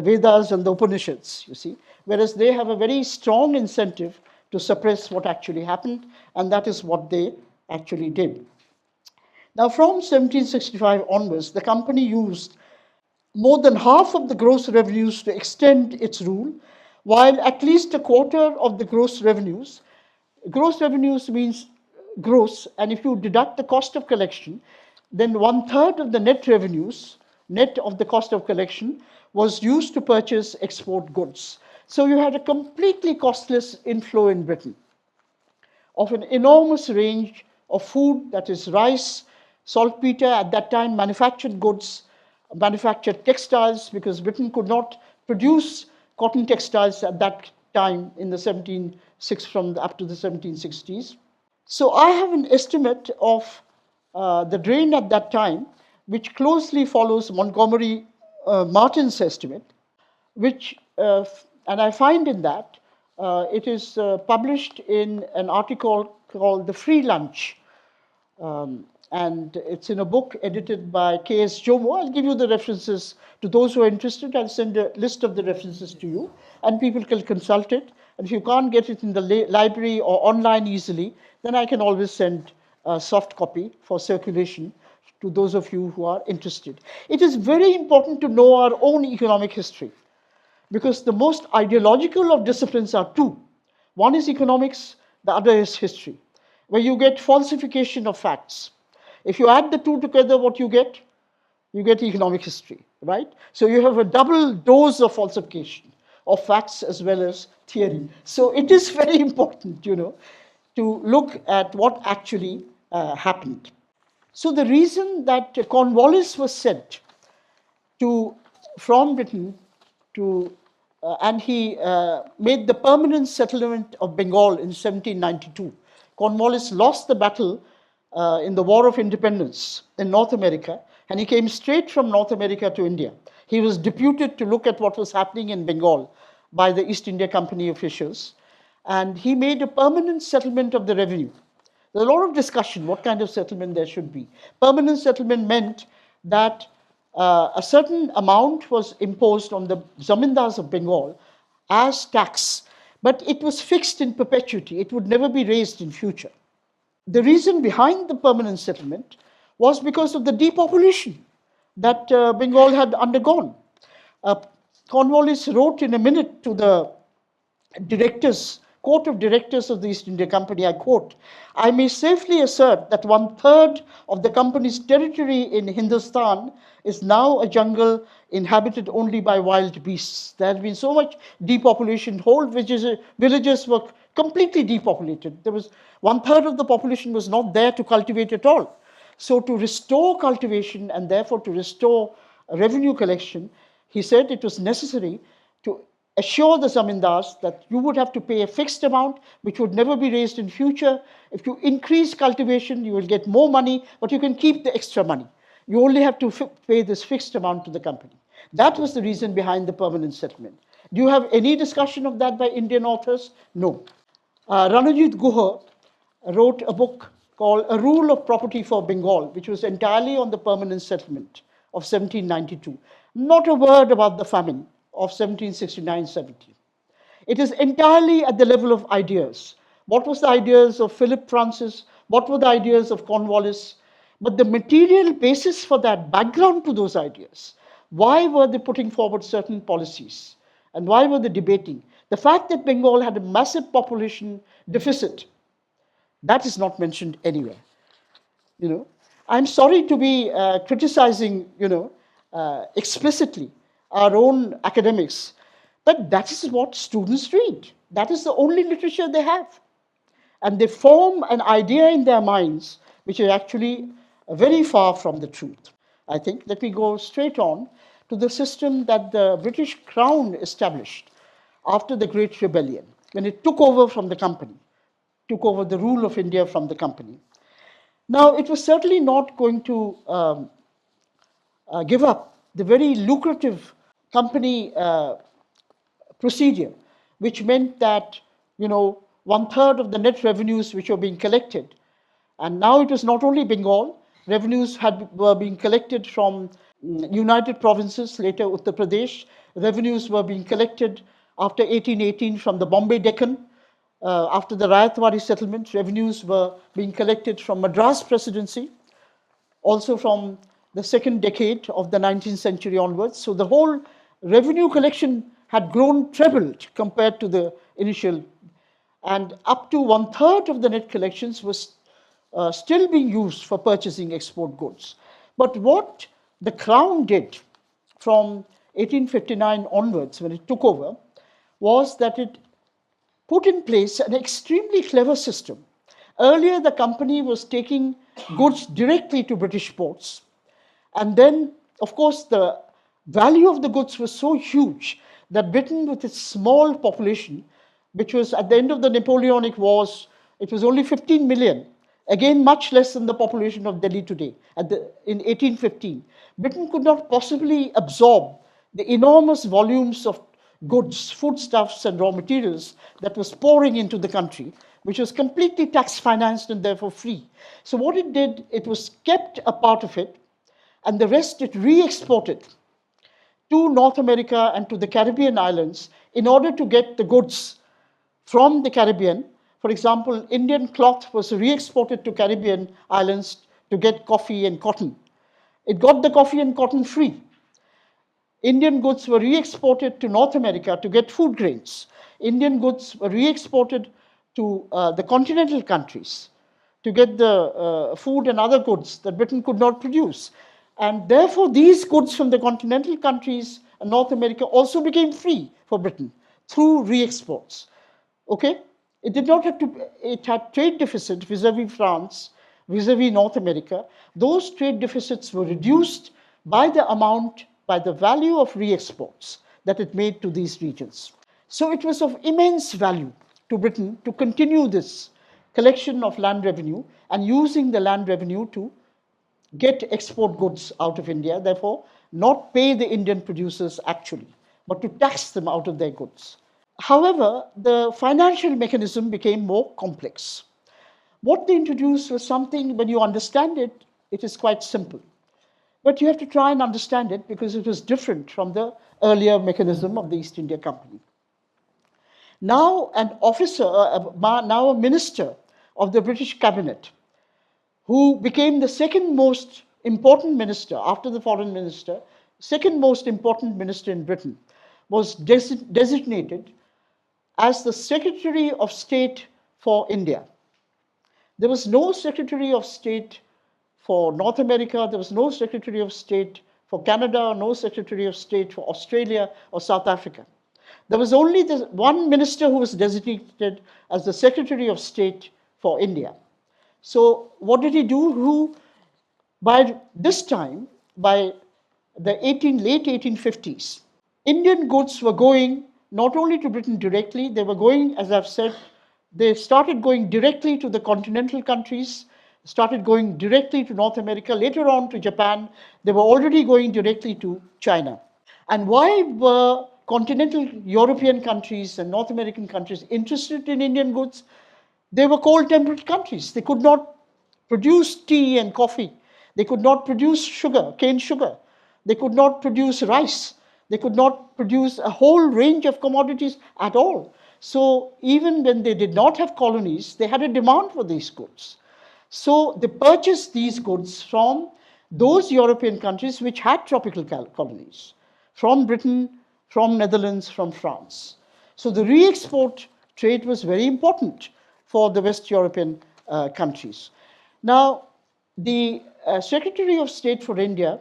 Speaker 1: Vedas and the Upanishads, you see. Whereas they have a very strong incentive to suppress what actually happened, and that is what they actually did. Now, from 1765 onwards, the company used more than half of the gross revenues to extend its rule, while at least a quarter of the gross revenues means gross, and if you deduct the cost of collection, then 1/3 of the net revenues, net of the cost of collection, was used to purchase export goods. So you had a completely costless inflow in Britain of an enormous range of food, that is rice, saltpeter, at that time manufactured goods, manufactured textiles, because Britain could not produce cotton textiles at that time in the 1760s, from up to the 1760s. So I have an estimate of the drain at that time, which closely follows Montgomery Martin's estimate, which, and I find in that, it is published in an article called The Free Lunch, and it's in a book edited by K.S. Jomo. I'll give you the references to those who are interested. I'll send a list of the references to you, and people can consult it. And if you can't get it in the library or online easily, then I can always send a soft copy for circulation to those of you who are interested. It is very important to know our own economic history, because the most ideological of disciplines are two. One is economics, the other is history, where you get falsification of facts. If you add the two together, what you get? You get economic history, right? So you have a double dose of falsification of facts as well as theory. So it is very important, to look at what actually happened. So the reason that Cornwallis was sent from Britain to, and he made the permanent settlement of Bengal in 1792. Cornwallis lost the battle in the War of Independence in North America, and he came straight from North America to India. He was deputed to look at what was happening in Bengal by the East India Company officials, and he made a permanent settlement of the revenue. There's a lot of discussion what kind of settlement there should be. Permanent settlement meant that a certain amount was imposed on the zamindars of Bengal as tax, but it was fixed in perpetuity. It would never be raised in future. The reason behind the permanent settlement was because of the depopulation that Bengal had undergone. Cornwallis wrote in a minute to the court of directors of the East India Company, I quote, "I may safely assert that 1/3 of the company's territory in Hindustan is now a jungle inhabited only by wild beasts." There has been so much depopulation, whole villages were completely depopulated. There was 1/3 of the population was not there to cultivate at all. So to restore cultivation and therefore to restore revenue collection, he said it was necessary to assure the zamindars that you would have to pay a fixed amount which would never be raised in future. If you increase cultivation, you will get more money, but you can keep the extra money. You only have to pay this fixed amount to the company. That was the reason behind the permanent settlement. Do you have any discussion of that by Indian authors? No. Ranajit Guha wrote a book called A Rule of Property for Bengal, which was entirely on the permanent settlement of 1792. Not a word about the famine of 1769-70. It is entirely at the level of ideas. What was the ideas of Philip Francis? What were the ideas of Cornwallis? But the material basis for that, background to those ideas, why were they putting forward certain policies? And why were they debating? The fact that Bengal had a massive population deficit, that is not mentioned anywhere. I'm sorry to be criticizing, explicitly our own academics, but that is what students read. That is the only literature they have. And they form an idea in their minds which is actually very far from the truth. I think, let me go straight on to the system that the British Crown established after the Great Rebellion, when it took over from the company, took over the rule of India from the company. Now, it was certainly not going to give up the very lucrative company procedure, which meant that 1/3 of the net revenues which were being collected, and now it was not only Bengal, revenues were being collected from United Provinces, later Uttar Pradesh. Revenues were being collected after 1818 from the Bombay Deccan. After the Rayatwari settlement, revenues were being collected from Madras Presidency, also from the second decade of the 19th century onwards. So the whole revenue collection had grown trebled compared to the initial, and up to 1/3 of the net collections was still being used for purchasing export goods. But what the Crown did from 1859 onwards, when it took over, was that it put in place an extremely clever system. Earlier, the company was taking goods directly to British ports. And then, of course, the value of the goods was so huge that Britain, with its small population, which was at the end of the Napoleonic Wars, it was only 15 million, again, much less than the population of Delhi today in 1815. Britain could not possibly absorb the enormous volumes of goods, foodstuffs, and raw materials that was pouring into the country, which was completely tax financed and therefore free. So, what it did, it was kept a part of it, and the rest it re exported to North America and to the Caribbean islands in order to get the goods from the Caribbean. For example, Indian cloth was re exported to Caribbean islands to get coffee and cotton. It got the coffee and cotton free. Indian goods were re exported to North America to get food grains. Indian goods were re exported to the continental countries to get the food and other goods that Britain could not produce. And therefore, these goods from the continental countries and North America also became free for Britain through re-exports. Okay? It did not have to, it had trade deficit vis-a-vis France, vis-a-vis North America. Those trade deficits were reduced by the amount, by the value of re-exports that it made to these regions. So it was of immense value to Britain to continue this collection of land revenue and using the land revenue to get export goods out of India, therefore not pay the Indian producers actually, but to tax them out of their goods. However, the financial mechanism became more complex. What they introduced was something, when you understand it, it is quite simple. But you have to try and understand it because it was different from the earlier mechanism of the East India Company. Now an officer, now a minister of the British cabinet, who became the second most important minister after the foreign minister, second most important minister in Britain, was designated as the Secretary of State for India. There was no Secretary of State for North America, there was no Secretary of State for Canada, no Secretary of State for Australia or South Africa. There was only the one minister who was designated as the Secretary of State for India. So what did he do? Who, by this time, by the late 1850s, Indian goods were going not only to Britain directly, they were going, as I've said, they started going directly to the continental countries, started going directly to North America, later on to Japan. They were already going directly to China. And why were continental European countries and North American countries interested in Indian goods? They were cold temperate countries. They could not produce tea and coffee. They could not produce sugar, cane sugar. They could not produce rice. They could not produce a whole range of commodities at all. So even when they did not have colonies, they had a demand for these goods. So they purchased these goods from those European countries which had tropical colonies, from Britain, from Netherlands, from France. So the re-export trade was very important for the West European countries. Now, the Secretary of State for India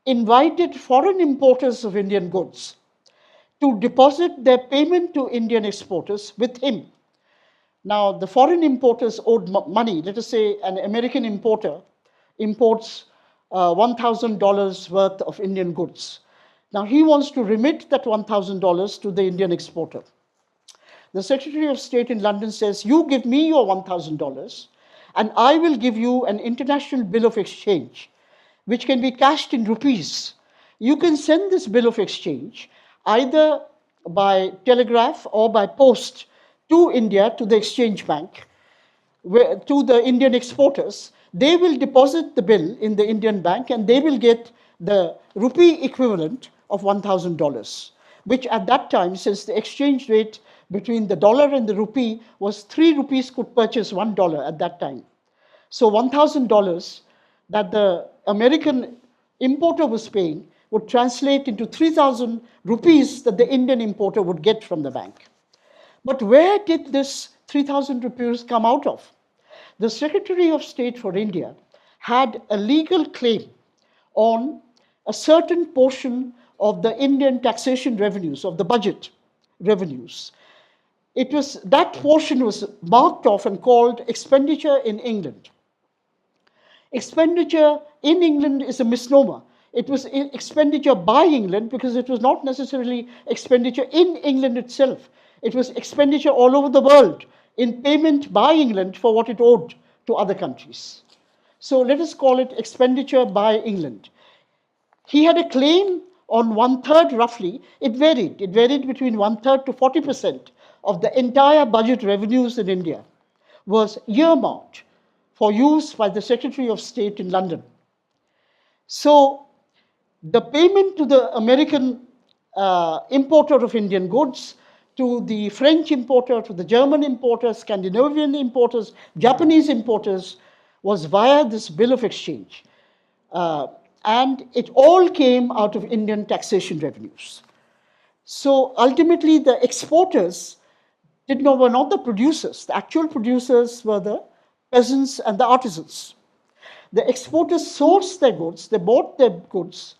Speaker 1: invited foreign importers of Indian goods to deposit their payment to Indian exporters with him. Now, the foreign importers owed money. Let us say an American importer imports $1,000 worth of Indian goods. Now, he wants to remit that $1,000 to the Indian exporter. The Secretary of State in London says, you give me your $1,000 and I will give you an international bill of exchange, which can be cashed in rupees. You can send this bill of exchange either by telegraph or by post to India, to the exchange bank, to the Indian exporters. They will deposit the bill in the Indian bank and they will get the rupee equivalent of $1,000, which at that time, since the exchange rate between the dollar and the rupee was 3 rupees could purchase $1 at that time. So $1,000 that the American importer was paying would translate into 3,000 rupees that the Indian importer would get from the bank. But where did this 3,000 rupees come out of? The Secretary of State for India had a legal claim on a certain portion of the Indian taxation revenues, of the budget revenues. that portion was marked off and called expenditure in England. Expenditure in England is a misnomer. It was expenditure by England because it was not necessarily expenditure in England itself. It was expenditure all over the world in payment by England for what it owed to other countries. So let us call it expenditure by England. He had a claim on 1/3 roughly. It varied. It varied between 1/3 to 40% of the entire budget revenues in India was earmarked for use by the Secretary of State in London. So the payment to the American importer of Indian goods, to the French importer, to the German importer, Scandinavian importers, Japanese importers, was via this bill of exchange. And it all came out of Indian taxation revenues. So ultimately, the exporters were not the producers. The actual producers were the peasants and the artisans. The exporters sourced their goods, they bought their goods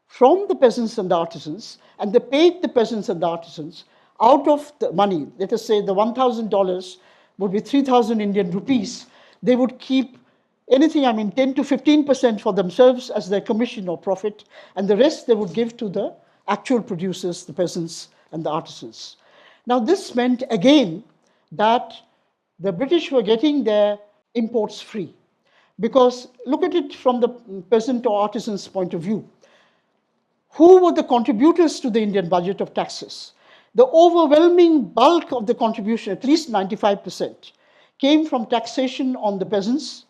Speaker 1: from the peasants and the artisans, and they paid the peasants and the artisans out of the money. Let us say the $1,000 would be 3,000 Indian rupees. They would keep anything, 10 to 15% for themselves as their commission or profit, and the rest they would give to the actual producers, the peasants and the artisans. Now, this meant again that the British were getting their imports free. Because look at it from the peasant or artisan's point of view. Who were the contributors to the Indian budget of taxes? The overwhelming bulk of the contribution, at least 95%, came from taxation on the peasants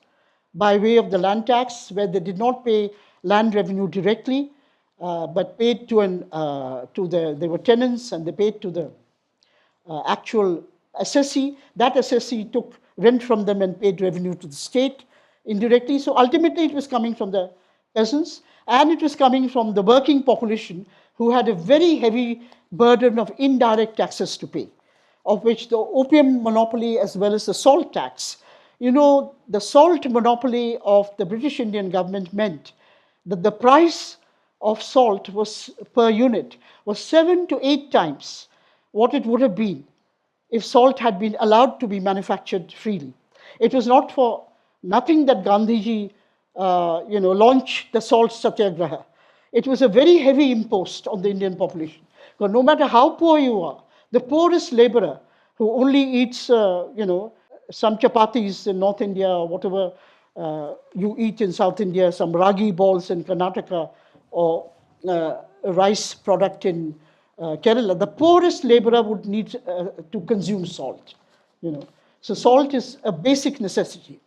Speaker 1: by way of the land tax, where they did not pay land revenue directly, but paid they were tenants and they paid to the actual assessee. That assessee took rent from them and paid revenue to the state indirectly. So ultimately it was coming from the peasants, and it was coming from the working population who had a very heavy burden of indirect taxes to pay, of which the opium monopoly as well as the salt tax. The salt monopoly of the British Indian government meant that the price of salt was per unit was 7 to 8 times what it would have been if salt had been allowed to be manufactured freely. It was not for nothing that Gandhiji launched the salt satyagraha. It was a very heavy impost on the Indian population. Because no matter how poor you are, the poorest laborer who only eats, some chapatis in North India or whatever you eat in South India, some ragi balls in Karnataka or a rice product in Kerala, the poorest laborer would need to consume salt. So salt is a basic necessity.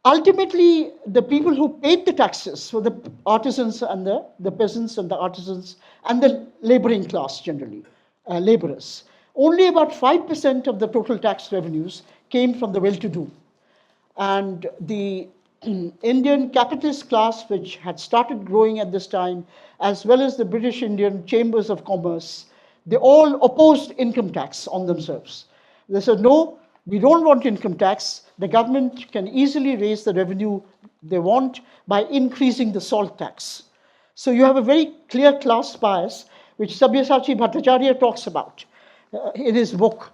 Speaker 1: Ultimately, the people who paid the taxes were the artisans and the peasants and the artisans and the laboring class generally, laborers. Only about 5% of the total tax revenues came from the well-to-do. And the Indian capitalist class, which had started growing at this time, as well as the British Indian chambers of commerce, they all opposed income tax on themselves. They said, no, we don't want income tax. The government can easily raise the revenue they want by increasing the salt tax. So you have a very clear class bias, which Sabyasachi Bhattacharya talks about in his book,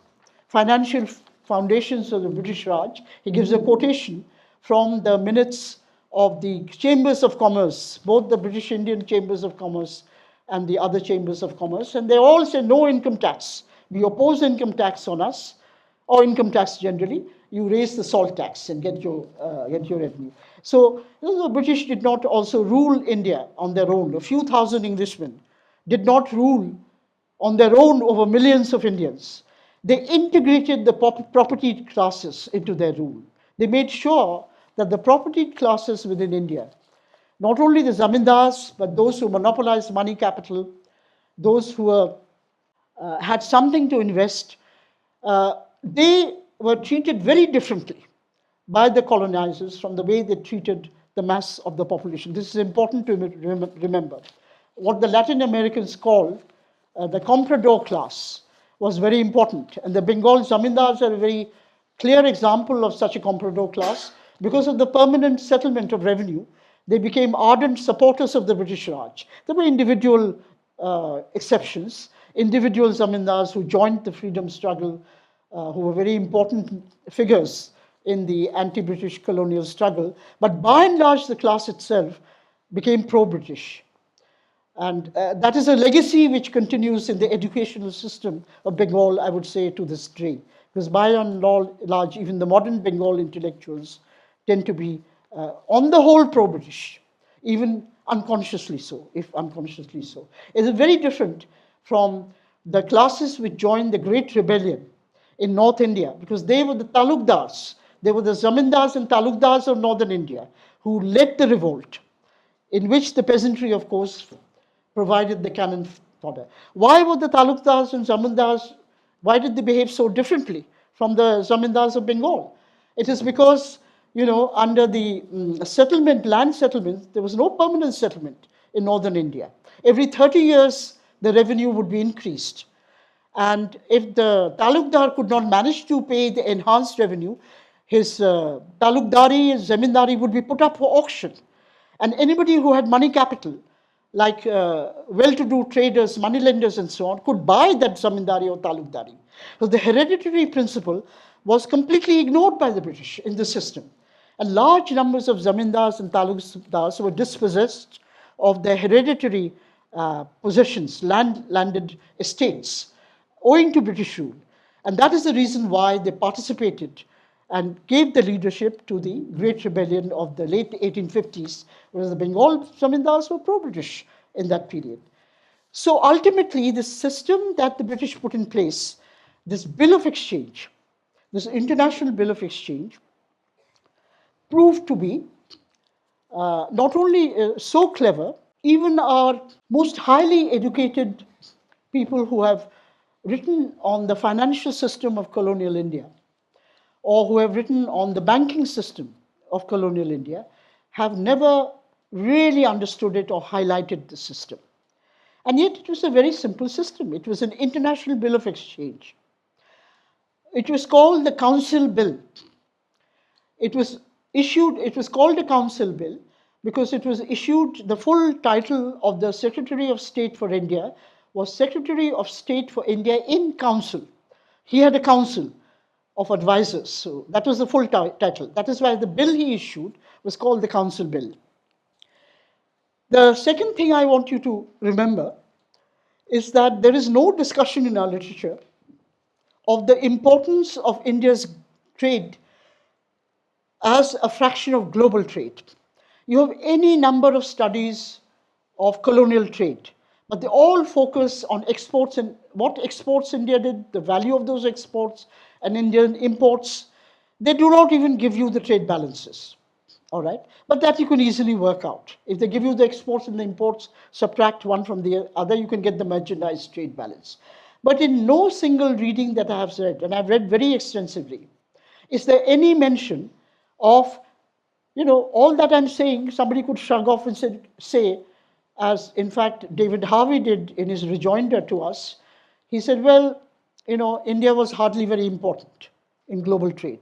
Speaker 1: Financial Foundations of the British Raj. He gives a quotation from the minutes of the chambers of commerce, both the British Indian chambers of commerce and the other chambers of commerce, and they all say no income tax. We oppose income tax on us, or income tax generally. You raise the salt tax and get your revenue. So the British did not also rule India on their own. A few thousand Englishmen did not rule on their own over millions of Indians. They integrated the property classes into their rule. They made sure that the property classes within India, not only the zamindars, but those who monopolized money capital, those who had something to invest, they were treated very differently by the colonizers from the way they treated the mass of the population. This is important to remember. What the Latin Americans call the comprador class was very important. And the Bengal zamindars are a very clear example of such a comprador class. Because of the permanent settlement of revenue, they became ardent supporters of the British Raj. There were individual exceptions. individual zamindars who joined the freedom struggle, who were very important figures in the anti-British colonial struggle. But by and large, the class itself became pro-British. And that is a legacy which continues in the educational system of Bengal, I would say, to this day. Because by and large, even the modern Bengal intellectuals tend to be, on the whole, pro-British, even unconsciously so, if unconsciously so. It is very different from the classes which joined the Great Rebellion in North India, because they were the talukdars. They were the zamindars and talukdars of northern India who led the revolt, in which the peasantry, of course, provided the cannon fodder. Why were the talukdars and zamindars, why did they behave so differently from the zamindars of Bengal? It is because, under the settlement, land settlements, there was no permanent settlement in northern India. Every 30 years, the revenue would be increased. And if the talukdar could not manage to pay the enhanced revenue, his talukdari, his zamindari would be put up for auction. And anybody who had money capital, like well-to-do traders, moneylenders, and so on, could buy that zamindari or talukdari. So the hereditary principle was completely ignored by the British in the system. And large numbers of zamindars and talukdars were dispossessed of their hereditary possessions, landed estates, owing to British rule. And that is the reason why they participated and gave the leadership to the Great Rebellion of the late 1850s, whereas the Bengal zamindars were pro-British in that period. So ultimately, the system that the British put in place, this Bill of Exchange, this International Bill of Exchange, proved to be not only so clever, even our most highly educated people who have written on the financial system of colonial India, or who have written on the banking system of colonial India, have never really understood it or highlighted the system. And yet it was a very simple system. It was an international bill of exchange. It was called the Council Bill. It was called a Council Bill because it was issued, the full title of the Secretary of State for India was Secretary of State for India in Council. He had a council of advisors. So that was the full title. That is why the bill he issued was called the Council Bill. The second thing I want you to remember is that there is no discussion in our literature of the importance of India's trade as a fraction of global trade. You have any number of studies of colonial trade, but they all focus on exports and what exports India did, the value of those exports, and Indian imports. They do not even give you the trade balances, all right? But that you can easily work out. If they give you the exports and the imports, subtract one from the other, you can get the merchandise trade balance. But in no single reading that I have read, and I've read very extensively, is there any mention of, all that I'm saying, somebody could shrug off and say, as in fact David Harvey did in his rejoinder to us, he said, well, India was hardly very important in global trade,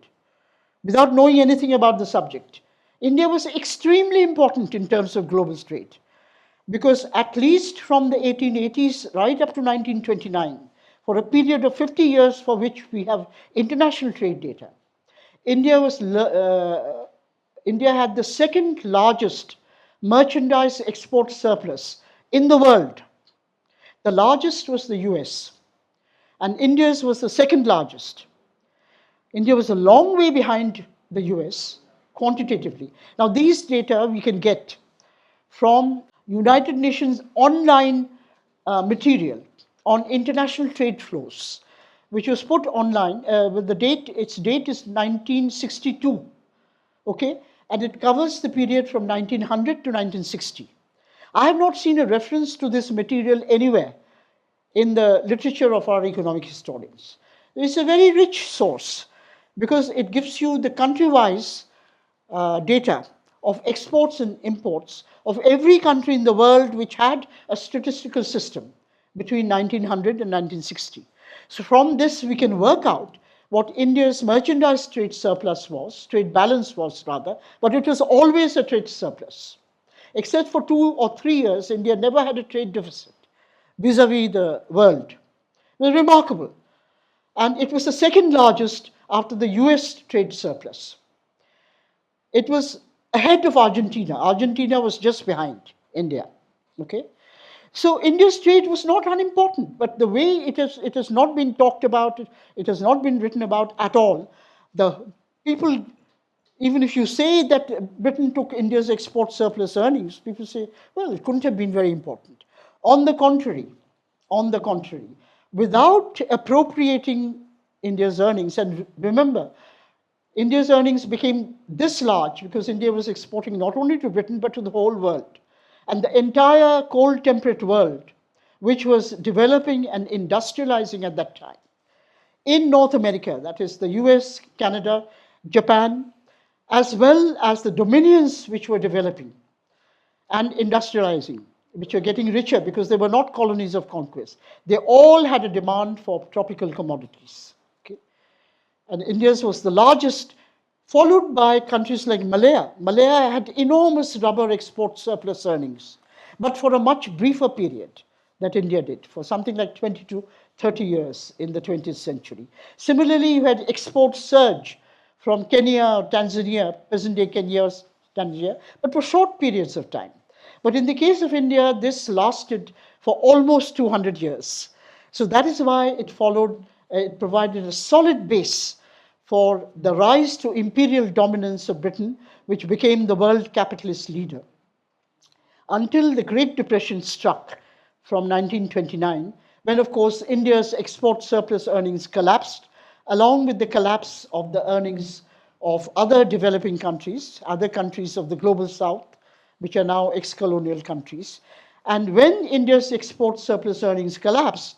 Speaker 1: without knowing anything about the subject. India was extremely important in terms of global trade, because at least from the 1880s right up to 1929, for a period of 50 years for which we have international trade data, India had the second largest merchandise export surplus in the world. The largest was the US, and India's was the second largest. India was a long way behind the US quantitatively. Now, these data we can get from United Nations online material on international trade flows, which was put online with the date, its date is 1962, okay? And it covers the period from 1900 to 1960. I have not seen a reference to this material anywhere in the literature of our economic historians. It's a very rich source because it gives you the country-wise data of exports and imports of every country in the world which had a statistical system between 1900 and 1960. So from this we can work out what India's merchandise trade surplus was, trade balance was rather, but it was always a trade surplus. Except for 2 or 3 years, India never had a trade deficit vis-a-vis the world. It was remarkable. And it was the second largest after the US trade surplus. It was ahead of Argentina. Argentina was just behind India. Okay? So India's trade was not unimportant, but the way it has not been talked about, it has not been written about at all. The people, even if you say that Britain took India's export surplus earnings, people say, well, it couldn't have been very important. On the contrary, without appropriating India's earnings, and remember, India's earnings became this large because India was exporting not only to Britain but to the whole world. And the entire cold temperate world, which was developing and industrializing at that time, in North America, that is the US, Canada, Japan, as well as the dominions which were developing and industrializing, which were getting richer because they were not colonies of conquest. They all had a demand for tropical commodities. Okay? And India's was the largest, followed by countries like Malaya. Malaya had enormous rubber export surplus earnings, but for a much briefer period that India did, for something like 20 to 30 years in the 20th century. Similarly, you had export surge from Kenya or Tanzania, present-day Kenya or Tanzania, but for short periods of time. But in the case of India, this lasted for almost 200 years. So that is why it provided a solid base for the rise to imperial dominance of Britain, which became the world capitalist leader. Until the Great Depression struck from 1929, when, of course, India's export surplus earnings collapsed, along with the collapse of the earnings of other developing countries, other countries of the global south, which are now ex-colonial countries. And when India's export surplus earnings collapsed,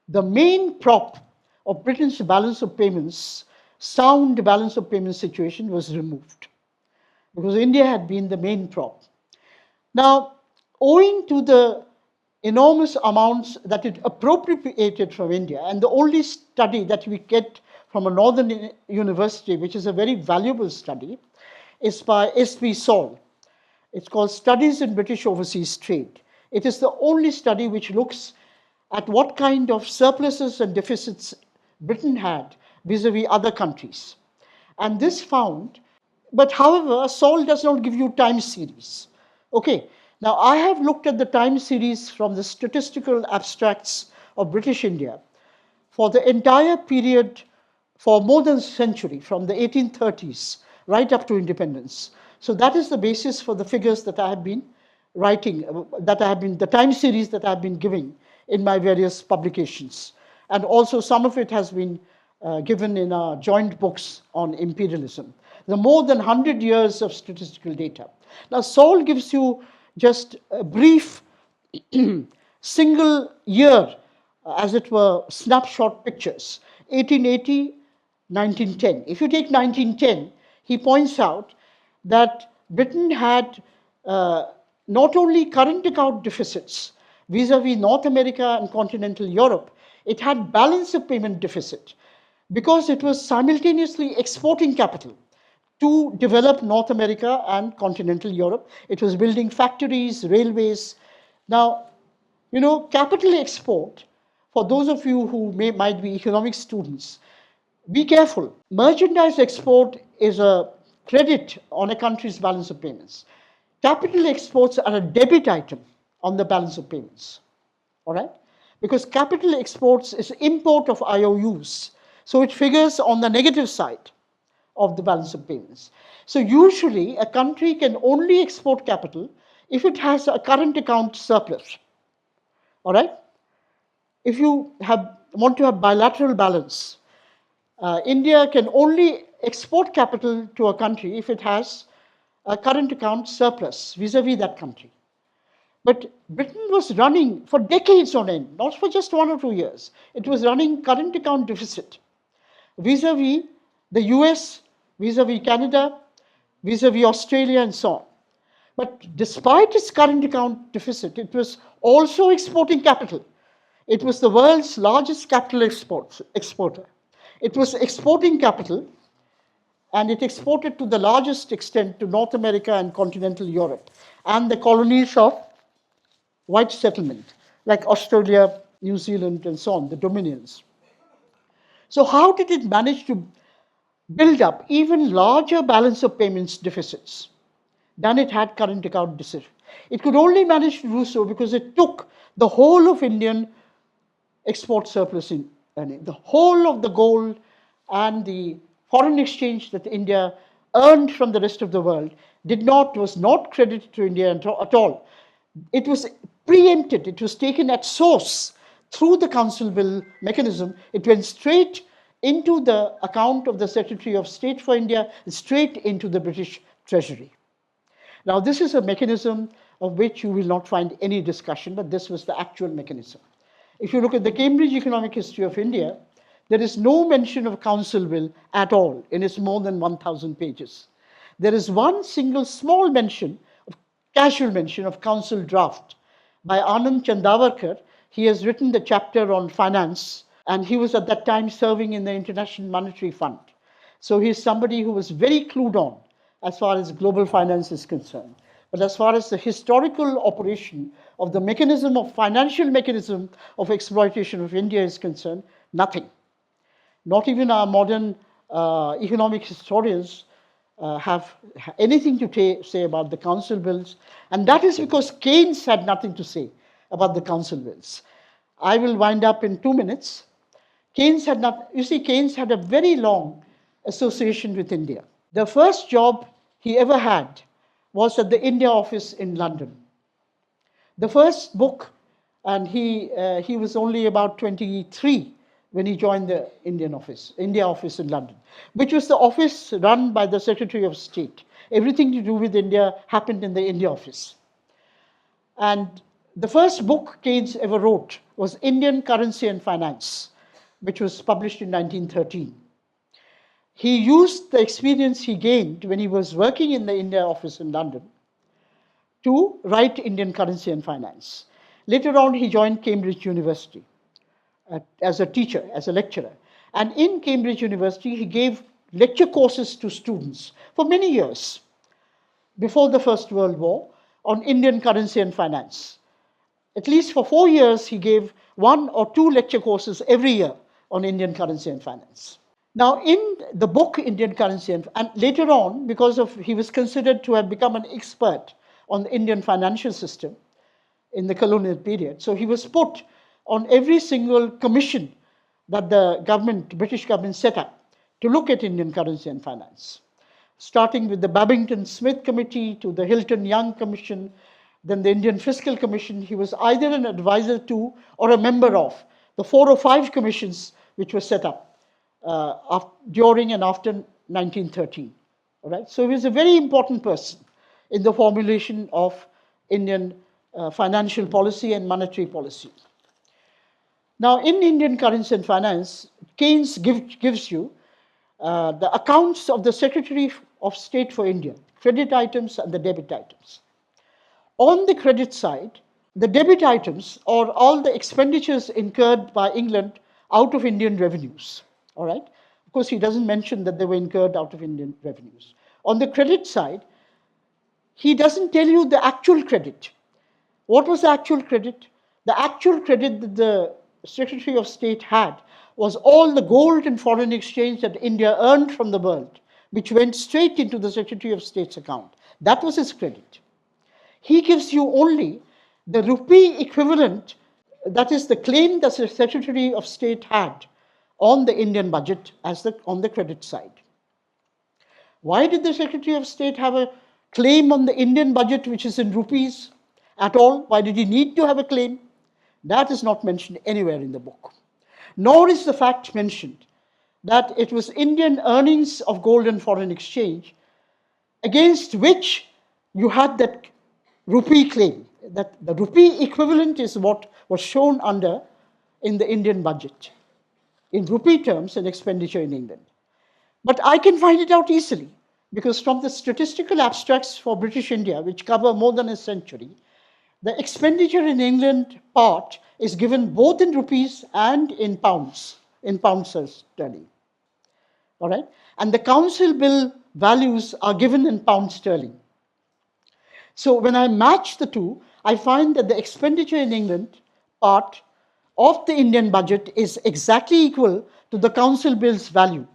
Speaker 1: the main prop of Britain's balance of payments, sound balance of payments situation, was removed, because India had been the main prop. Now, owing to the enormous amounts that it appropriated from India, and the only study that we get from a northern university, which is a very valuable study, is by S.B. Saul. It's called Studies in British Overseas Trade. It is the only study which looks at what kind of surpluses and deficits Britain had vis-a-vis other countries. And this found, but however, Saul does not give you time series. Okay, now I have looked at the time series from the statistical abstracts of British India for the entire period for more than a century, from the 1830s right up to independence. So that is the basis for the figures that I have been writing, the time series that I have been giving in my various publications. And also some of it has been given in our joint books on imperialism. The more than 100 years of statistical data. Now, Saul gives you just a brief single year, as it were, snapshot pictures, 1880, 1910. If you take 1910, he points out that Britain had not only current account deficits vis-a-vis North America and continental Europe, it had balance of payment deficit because it was simultaneously exporting capital to develop North America and continental Europe. It was building factories, railways. Now, you know, capital export, for those of you who might be economics students, be careful. Merchandise export is a credit on a country's balance of payments. Capital exports are a debit item on the balance of payments, all right? Because capital exports is import of IOUs, so it figures on the negative side of the balance of payments. So usually a country can only export capital if it has a current account surplus, all right? If you want to have bilateral balance, India can only export capital to a country if it has a current account surplus vis-a-vis that country. But Britain was running for decades on end, not for just 1 or 2 years. It was running current account deficit vis-a-vis the US, vis-a-vis Canada, vis-a-vis Australia, and so on. But despite its current account deficit, it was also exporting capital. It was the world's largest capital exporter. It was exporting capital, and it exported to the largest extent to North America and continental Europe and the colonies of white settlement, like Australia, New Zealand, and so on, the dominions. So, how did it manage to build up even larger balance of payments deficits than it had current account deficit? It could only manage to do so because it took the whole of Indian export surplus in earning, the whole of the gold and the foreign exchange that India earned from the rest of the world was not credited to India at all. It was preempted, it was taken at source through the council bill mechanism. It went straight into the account of the Secretary of State for India, straight into the British Treasury. Now, this is a mechanism of which you will not find any discussion, but this was the actual mechanism. If you look at the Cambridge Economic History of India, there is no mention of council bill at all in its more than 1,000 pages. There is one single small mention, casual mention of council draft by Anand Chandavarkar. He has written the chapter on finance, and he was at that time serving in the International Monetary Fund. So he is somebody who was very clued on as far as global finance is concerned. But as far as the historical operation of the mechanism of financial mechanism of exploitation of India is concerned, nothing. Not even our modern economic historians have anything to say about the council bills. And that is because Keynes had nothing to say about the council bills. I will wind up in 2 minutes. Keynes had a very long association with India. The first job he ever had was at the India office in London. The first book, and he was only about 23 when he joined the India office in London, which was the office run by the Secretary of State. Everything to do with India happened in the India office. And the first book Keynes ever wrote was Indian Currency and Finance, which was published in 1913. He used the experience he gained when he was working in the India office in London to write Indian Currency and Finance. Later on, he joined Cambridge University as a teacher, as a lecturer. And in Cambridge University, he gave lecture courses to students for many years before the First World War on Indian currency and finance. At least for 4 years, he gave 1 or 2 lecture courses every year on Indian currency and finance. Now, in the book Indian Currency, and later on, because he was considered to have become an expert on the Indian financial system in the colonial period, so he was put on every single commission that the British government set up to look at Indian currency and finance, starting with the Babington-Smith Committee to the Hilton-Young Commission, then the Indian Fiscal Commission. He was either an advisor to or a member of the 4 or 5 commissions which were set up during and after 1913. All right? So he was a very important person in the formulation of Indian financial policy and monetary policy. Now, in Indian Currency and Finance, Keynes gives you the accounts of the Secretary of State for India, credit items and the debit items. On the credit side, the debit items are all the expenditures incurred by England out of Indian revenues. All right? Of course, he doesn't mention that they were incurred out of Indian revenues. On the credit side, he doesn't tell you the actual credit. What was the actual credit? The actual credit that the Secretary of State had was all the gold and foreign exchange that India earned from the world, which went straight into the Secretary of State's account. That was his credit. He gives you only the rupee equivalent, that is the claim that the Secretary of State had on the Indian budget on the credit side. Why did the Secretary of State have a claim on the Indian budget which is in rupees at all? Why did he need to have a claim? That is not mentioned anywhere in the book. Nor is the fact mentioned that it was Indian earnings of gold and foreign exchange against which you had that rupee claim. That the rupee equivalent is what was shown under in the Indian budget, in rupee terms, an expenditure in England. But I can find it out easily, because from the statistical abstracts for British India, which cover more than a century, the expenditure in England part is given both in rupees and in pounds sterling. All right? And the council bill values are given in pound sterling. So when I match the two, I find that the expenditure in England part of the Indian budget is exactly equal to the council bill's value,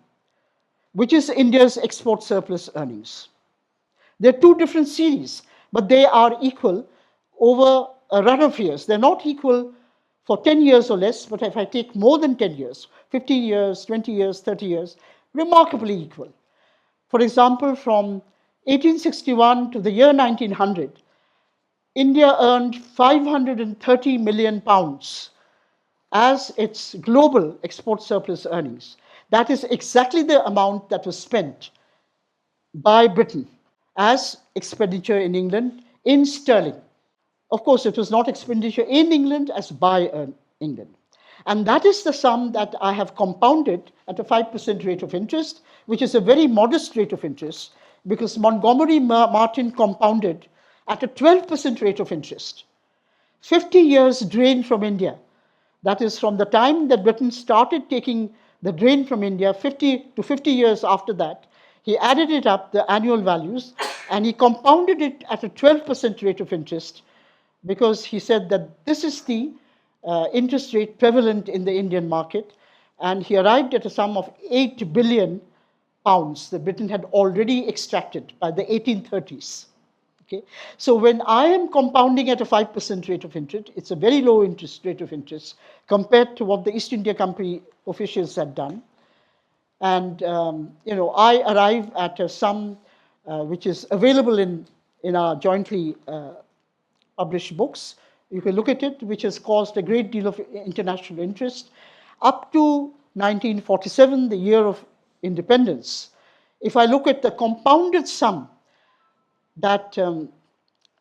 Speaker 1: which is India's export surplus earnings. They're two different series, but they are equal over a run of years. They're not equal for 10 years or less, but if I take more than 10 years, 15 years, 20 years, 30 years, remarkably equal. For example, from 1861 to the year 1900, India earned 530 million pounds as its global export surplus earnings. That is exactly the amount that was spent by Britain as expenditure in England in sterling. Of course, it was not expenditure in England as by England. And that is the sum that I have compounded at a 5% rate of interest, which is a very modest rate of interest, because Montgomery Martin compounded at a 12% rate of interest. 50 years drain from India. That is from the time that Britain started taking the drain from India, 50 to 50 years after that, he added it up, the annual values, and he compounded it at a 12% rate of interest, because he said that this is the interest rate prevalent in the Indian market, and he arrived at a sum of 8 billion pounds that Britain had already extracted by the 1830s. Okay? So when I am compounding at a 5% rate of interest, it's a very low interest rate of interest compared to what the East India Company officials had done. And I arrive at a sum which is available in our jointly published books. You can look at it, which has caused a great deal of international interest. Up to 1947, the year of independence, if I look at the compounded sum that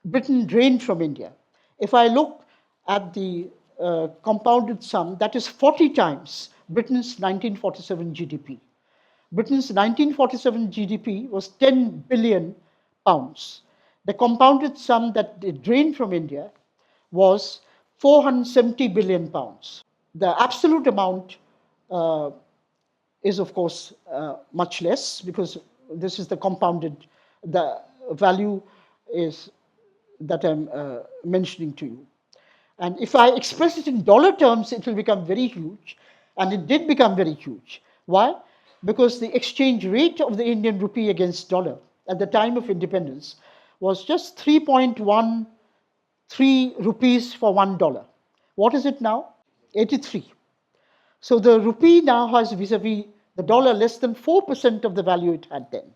Speaker 1: Britain drained from India, if I look at the compounded sum, that is 40 times Britain's 1947 GDP. Britain's 1947 GDP was 10 billion pounds. The compounded sum that it drained from India was 470 billion pounds. The absolute amount is, of course, much less, because this is the compounded, the value is that I'm mentioning to you. And if I express it in dollar terms, it will become very huge. And it did become very huge. Why? Because the exchange rate of the Indian rupee against dollar at the time of independence was just 3.13 rupees for $1. What is it now? 83. So the rupee now has vis-a-vis the dollar less than 4% of the value it had then.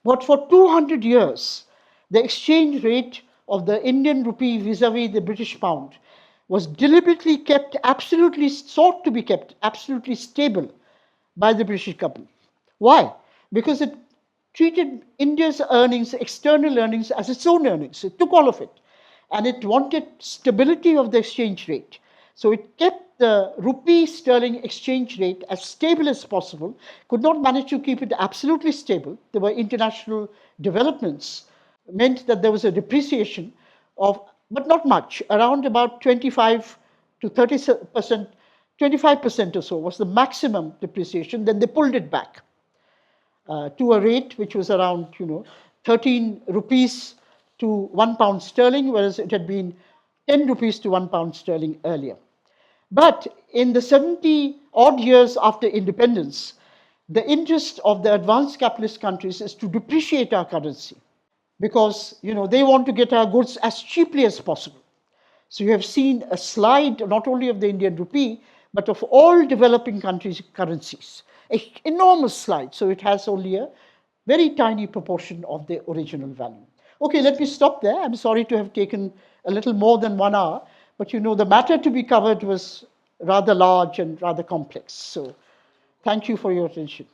Speaker 1: But for 200 years, the exchange rate of the Indian rupee vis-a-vis the British pound was deliberately kept, absolutely sought to be kept, absolutely stable by the British government. Why? Because it treated India's earnings, external earnings, as its own earnings. It took all of it. And it wanted stability of the exchange rate. So it kept the rupee sterling exchange rate as stable as possible, could not manage to keep it absolutely stable. There were international developments, meant that there was a depreciation of, but not much, around about 25 to 30%, 25% or so was the maximum depreciation. Then they pulled it back to a rate which was around 13 rupees to 1 pound sterling, whereas it had been 10 rupees to 1 pound sterling earlier. But in the 70 odd years after independence, the interest of the advanced capitalist countries is to depreciate our currency, because they want to get our goods as cheaply as possible. So you have seen a slide not only of the Indian rupee, but of all developing countries' currencies. An enormous slide, so it has only a very tiny proportion of the original value. Okay, let me stop there. I'm sorry to have taken a little more than 1 hour, but the matter to be covered was rather large and rather complex. So thank you for your attention.